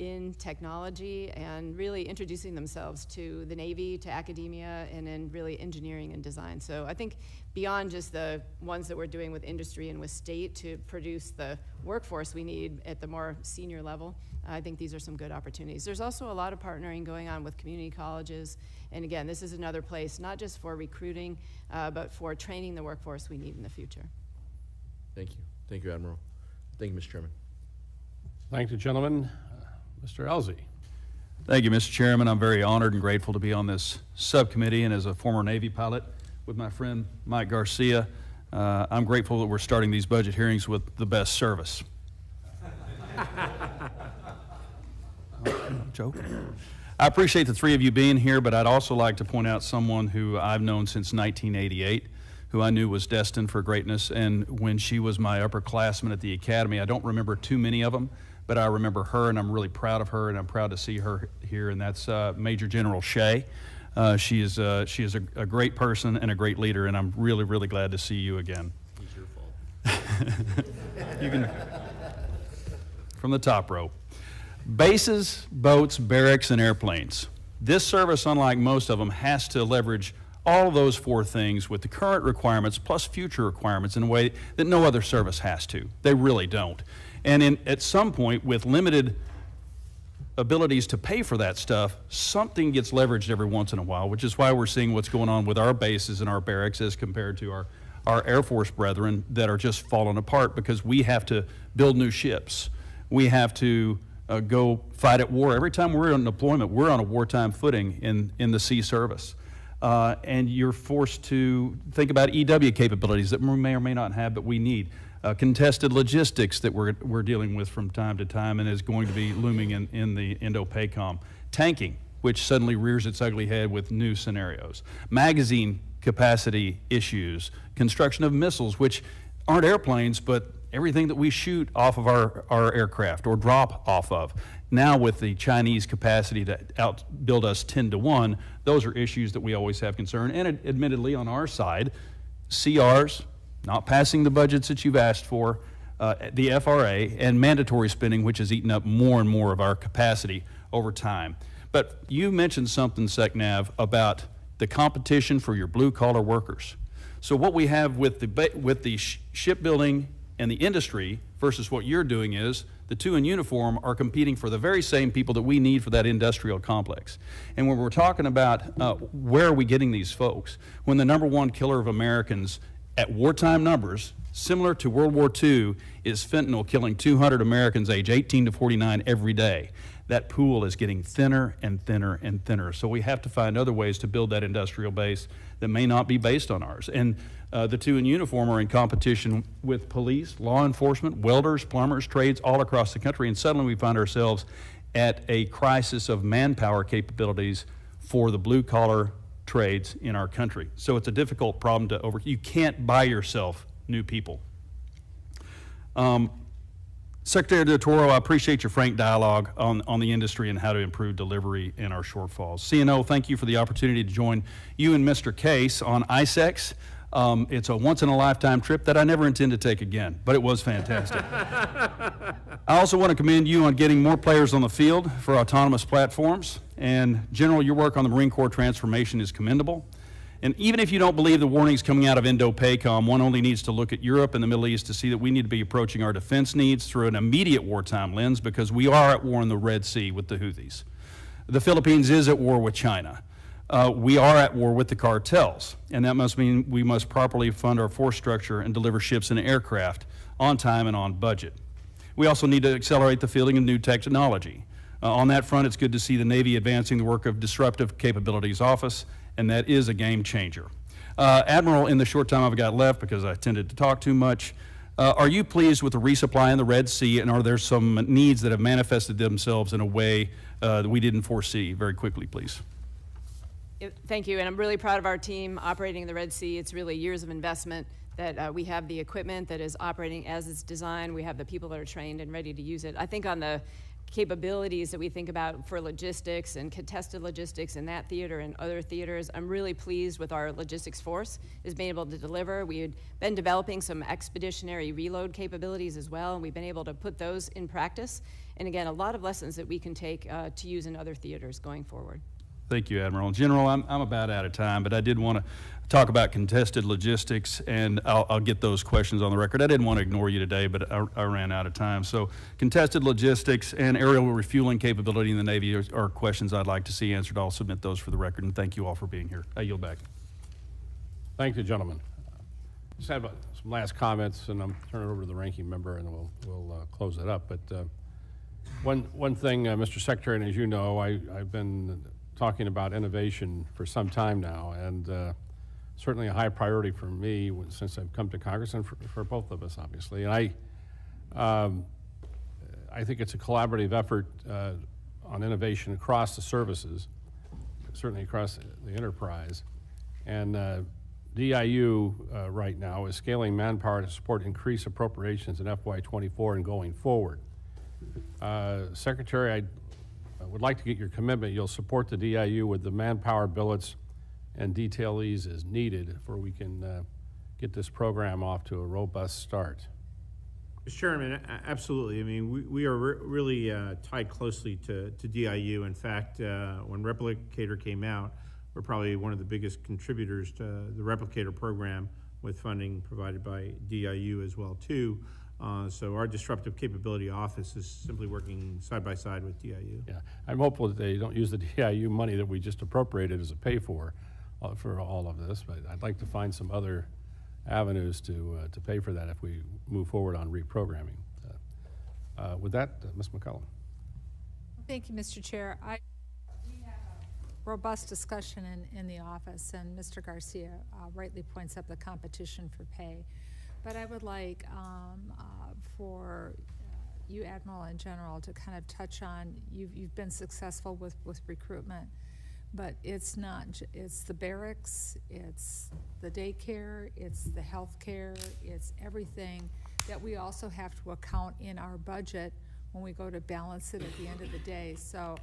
in technology and really introducing themselves to the Navy, to academia, and in really engineering and design. So I think beyond just the ones that we're doing with industry and with state to produce the workforce we need at the more senior level, I think these are some good opportunities. There's also a lot of partnering going on with community colleges. And again, this is another place, not just for recruiting, but for training the workforce we need in the future. Thank you. Thank you, Admiral. Thank you, Mr. Chairman. Thank you, gentlemen. Mr. Elzey. Thank you, Mr. Chairman. I'm very honored and grateful to be on this subcommittee, and as a former Navy pilot with my friend Mike Garcia, I'm grateful that we're starting these budget hearings with the best service. Joke. I appreciate the three of you being here, but I'd also like to point out someone who I've known since 1988, who I knew was destined for greatness, and when she was my upperclassman at the academy, I don't remember too many of them, but I remember her, and I'm really proud of her, and I'm proud to see her here, and that's Major General Shea. She is a great person and a great leader, and I'm really, really glad to see you again. It's your fault. You can, from the top row. Bases, boats, barracks, and airplanes. This service, unlike most of them, has to leverage all of those four things with the current requirements plus future requirements in a way that no other service has to. They really don't. And at some point, with limited abilities to pay for that stuff, something gets leveraged every once in a while, which is why we're seeing what's going on with our bases and our barracks as compared to our Air Force brethren that are just falling apart because we have to build new ships. We have to go fight at war. Every time we're on deployment, we're on a wartime footing in the sea service. And you're forced to think about EW capabilities that we may or may not have, but we need. Contested logistics that we're dealing with from time to time and is going to be looming in the Indo-PACOM. Tanking, which suddenly rears its ugly head with new scenarios. Magazine capacity issues. Construction of missiles, which aren't airplanes, but everything that we shoot off of our aircraft or drop off of. Now with the Chinese capacity to outbuild us 10 to 1, those are issues that we always have concern. And admittedly on our side, CRs, not passing the budgets that you've asked for, the FRA, and mandatory spending, which has eaten up more and more of our capacity over time. But you mentioned something, SecNav, about the competition for your blue-collar workers. So what we have with the shipbuilding and the industry versus what you're doing is the two in uniform are competing for the very same people that we need for that industrial complex. And when we're talking about where are we getting these folks, when the #1 killer of Americans at wartime numbers, similar to World War II, is fentanyl killing 200 Americans age 18 to 49 every day. That pool is getting thinner and thinner and thinner. So we have to find other ways to build that industrial base that may not be based on ours. And the two in uniform are in competition with police, law enforcement, welders, plumbers, trades all across the country. And suddenly we find ourselves at a crisis of manpower capabilities for the blue-collar trades in our country. So it's a difficult problem to overcome. You can't buy yourself new people. Secretary Del Toro, I appreciate your frank dialogue on the industry and how to improve delivery in our shortfalls. CNO, thank you for the opportunity to join you and Mr. Case on ISEX. It's a once-in-a-lifetime trip that I never intend to take again, but it was fantastic. I also want to commend you on getting more players on the field for autonomous platforms. And General, your work on the Marine Corps transformation is commendable. And even if you don't believe the warnings coming out of Indo-PACOM, one only needs to look at Europe and the Middle East to see that we need to be approaching our defense needs through an immediate wartime lens, because we are at war in the Red Sea with the Houthis. The Philippines is at war with China. We are at war with the cartels, and that must mean we must properly fund our force structure and deliver ships and aircraft on time and on budget. We also need to accelerate the fielding of new technology. On that front, it's good to see the Navy advancing the work of Disruptive Capabilities Office, and that is a game changer. Admiral, in the short time I've got left, because I tended to talk too much, are you pleased with the resupply in the Red Sea, and are there some needs that have manifested themselves in a way that we didn't foresee? Very quickly, please. Thank you, and I'm really proud of our team operating in the Red Sea. It's really years of investment that we have the equipment that is operating as it's designed. We have the people that are trained and ready to use it. I think on the capabilities that we think about for logistics and contested logistics in that theater and other theaters, I'm really pleased with our logistics force is being able to deliver. We had been developing some expeditionary reload capabilities as well, and we've been able to put those in practice. And again, a lot of lessons that we can take to use in other theaters going forward. Thank you, Admiral. General, I'm about out of time, but I did want to talk about contested logistics, and I'll get those questions on the record. I didn't want to ignore you today, but I ran out of time. So contested logistics and aerial refueling capability in the Navy are questions I'd like to see answered. I'll submit those for the record, and thank you all for being here. I yield back. Thank you, gentlemen. Just have some last comments, and I'm turning it over to the ranking member, and we'll close it up. But one thing, Mr. Secretary, and as you know, I've been talking about innovation for some time now, and certainly a high priority for me since I've come to Congress, and for both of us, obviously. And I think it's a collaborative effort on innovation across the services, certainly across the enterprise. And DIU right now is scaling manpower to support increased appropriations in FY24 and going forward. Secretary, I would like to get your commitment. You'll support the DIU with the manpower billets and detailees as needed for we can get this program off to a robust start. Mr. Chairman, absolutely. I mean, we are really tied closely to DIU. In fact, when Replicator came out, we're probably one of the biggest contributors to the Replicator program, with funding provided by DIU as well, too. So our Disruptive Capability Office is simply working side by side with DIU. Yeah, I'm hopeful that they don't use the DIU money that we just appropriated as a pay for all of this, but I'd like to find some other avenues to pay for that if we move forward on reprogramming. With that, Ms. McCollum. Thank you, Mr. Chair. We had a robust discussion in the office, and Mr. Garcia rightly points up the competition for pay. But I would like for you, Admiral, and General, to kind of touch on, you've been successful with recruitment, but it's not, it's the barracks, it's the daycare, it's the health care, it's everything that we also have to account in our budget when we go to balance it at the end of the day. So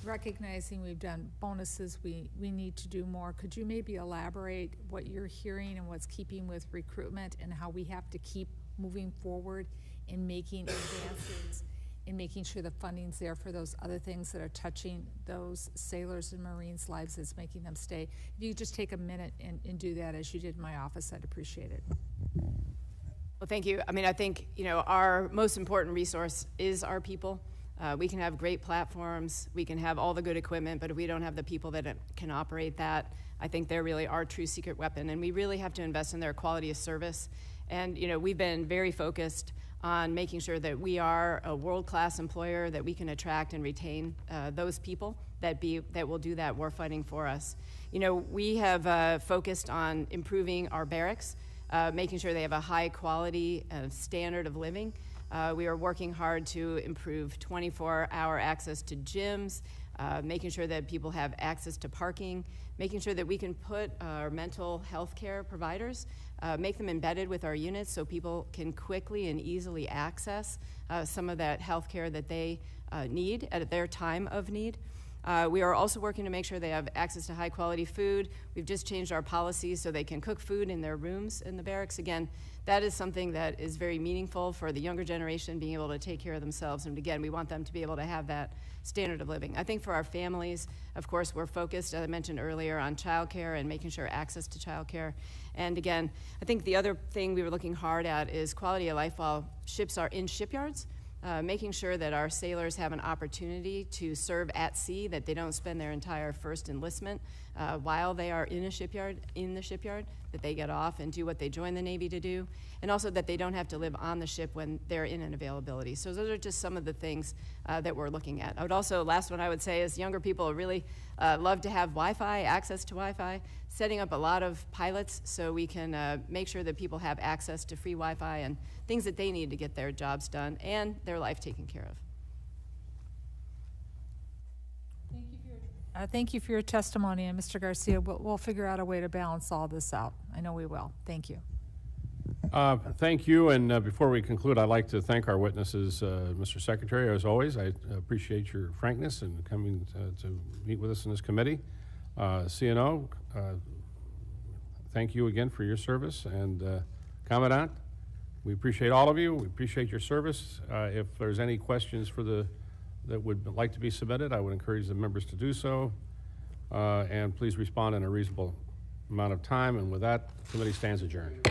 recognizing we've done bonuses, we need to do more. Could you maybe elaborate what you're hearing and what's keeping with recruitment, and how we have to keep moving forward in making advances, in making sure the funding's there for those other things that are touching those sailors and Marines' lives that's making them stay? If you could just take a minute and do that as you did in my office, I'd appreciate it. Well, thank you. I mean, I think, you know, our most important resource is our people. We can have great platforms, we can have all the good equipment, but if we don't have the people that can operate that, I think they're really our true secret weapon, and we really have to invest in their quality of service. And, you know, we've been very focused on making sure that we are a world-class employer, that we can attract and retain those people that will do that warfighting for us. You know, we have focused on improving our barracks, making sure they have a high quality standard of living. We are working hard to improve 24-hour access to gyms, making sure that people have access to parking, making sure that we can put our mental health care providers, make them embedded with our units so people can quickly and easily access some of that health care that they need at their time of need. We are also working to make sure they have access to high-quality food. We've just changed our policies so they can cook food in their rooms in the barracks. Again, that is something that is very meaningful for the younger generation, being able to take care of themselves. And again, we want them to be able to have that standard of living. I think for our families, of course, we're focused, as I mentioned earlier, on childcare and making sure access to childcare. And again, I think the other thing we were looking hard at is quality of life while ships are in shipyards. Making sure that our sailors have an opportunity to serve at sea, that they don't spend their entire first enlistment while they are in the shipyard, that they get off and do what they join the Navy to do, and also that they don't have to live on the ship when they're in an availability. So those are just some of the things that we're looking at. I would also, last one I would say is younger people really love to have Wi-Fi, access to Wi-Fi, setting up a lot of pilots so we can make sure that people have access to free Wi-Fi and things that they need to get their jobs done and their life taken care of. Thank you for your testimony, and Mr. Garcia, we'll figure out a way to balance all this out. I know we will. Thank you. Thank you, and before we conclude, I'd like to thank our witnesses, Mr. Secretary, as always. I appreciate your frankness and coming to meet with us in this committee. CNO, thank you again for your service, and Commandant, we appreciate all of you. We appreciate your service. If there's any questions that would like to be submitted, I would encourage the members to do so, and please respond in a reasonable amount of time. And with that, the committee stands adjourned.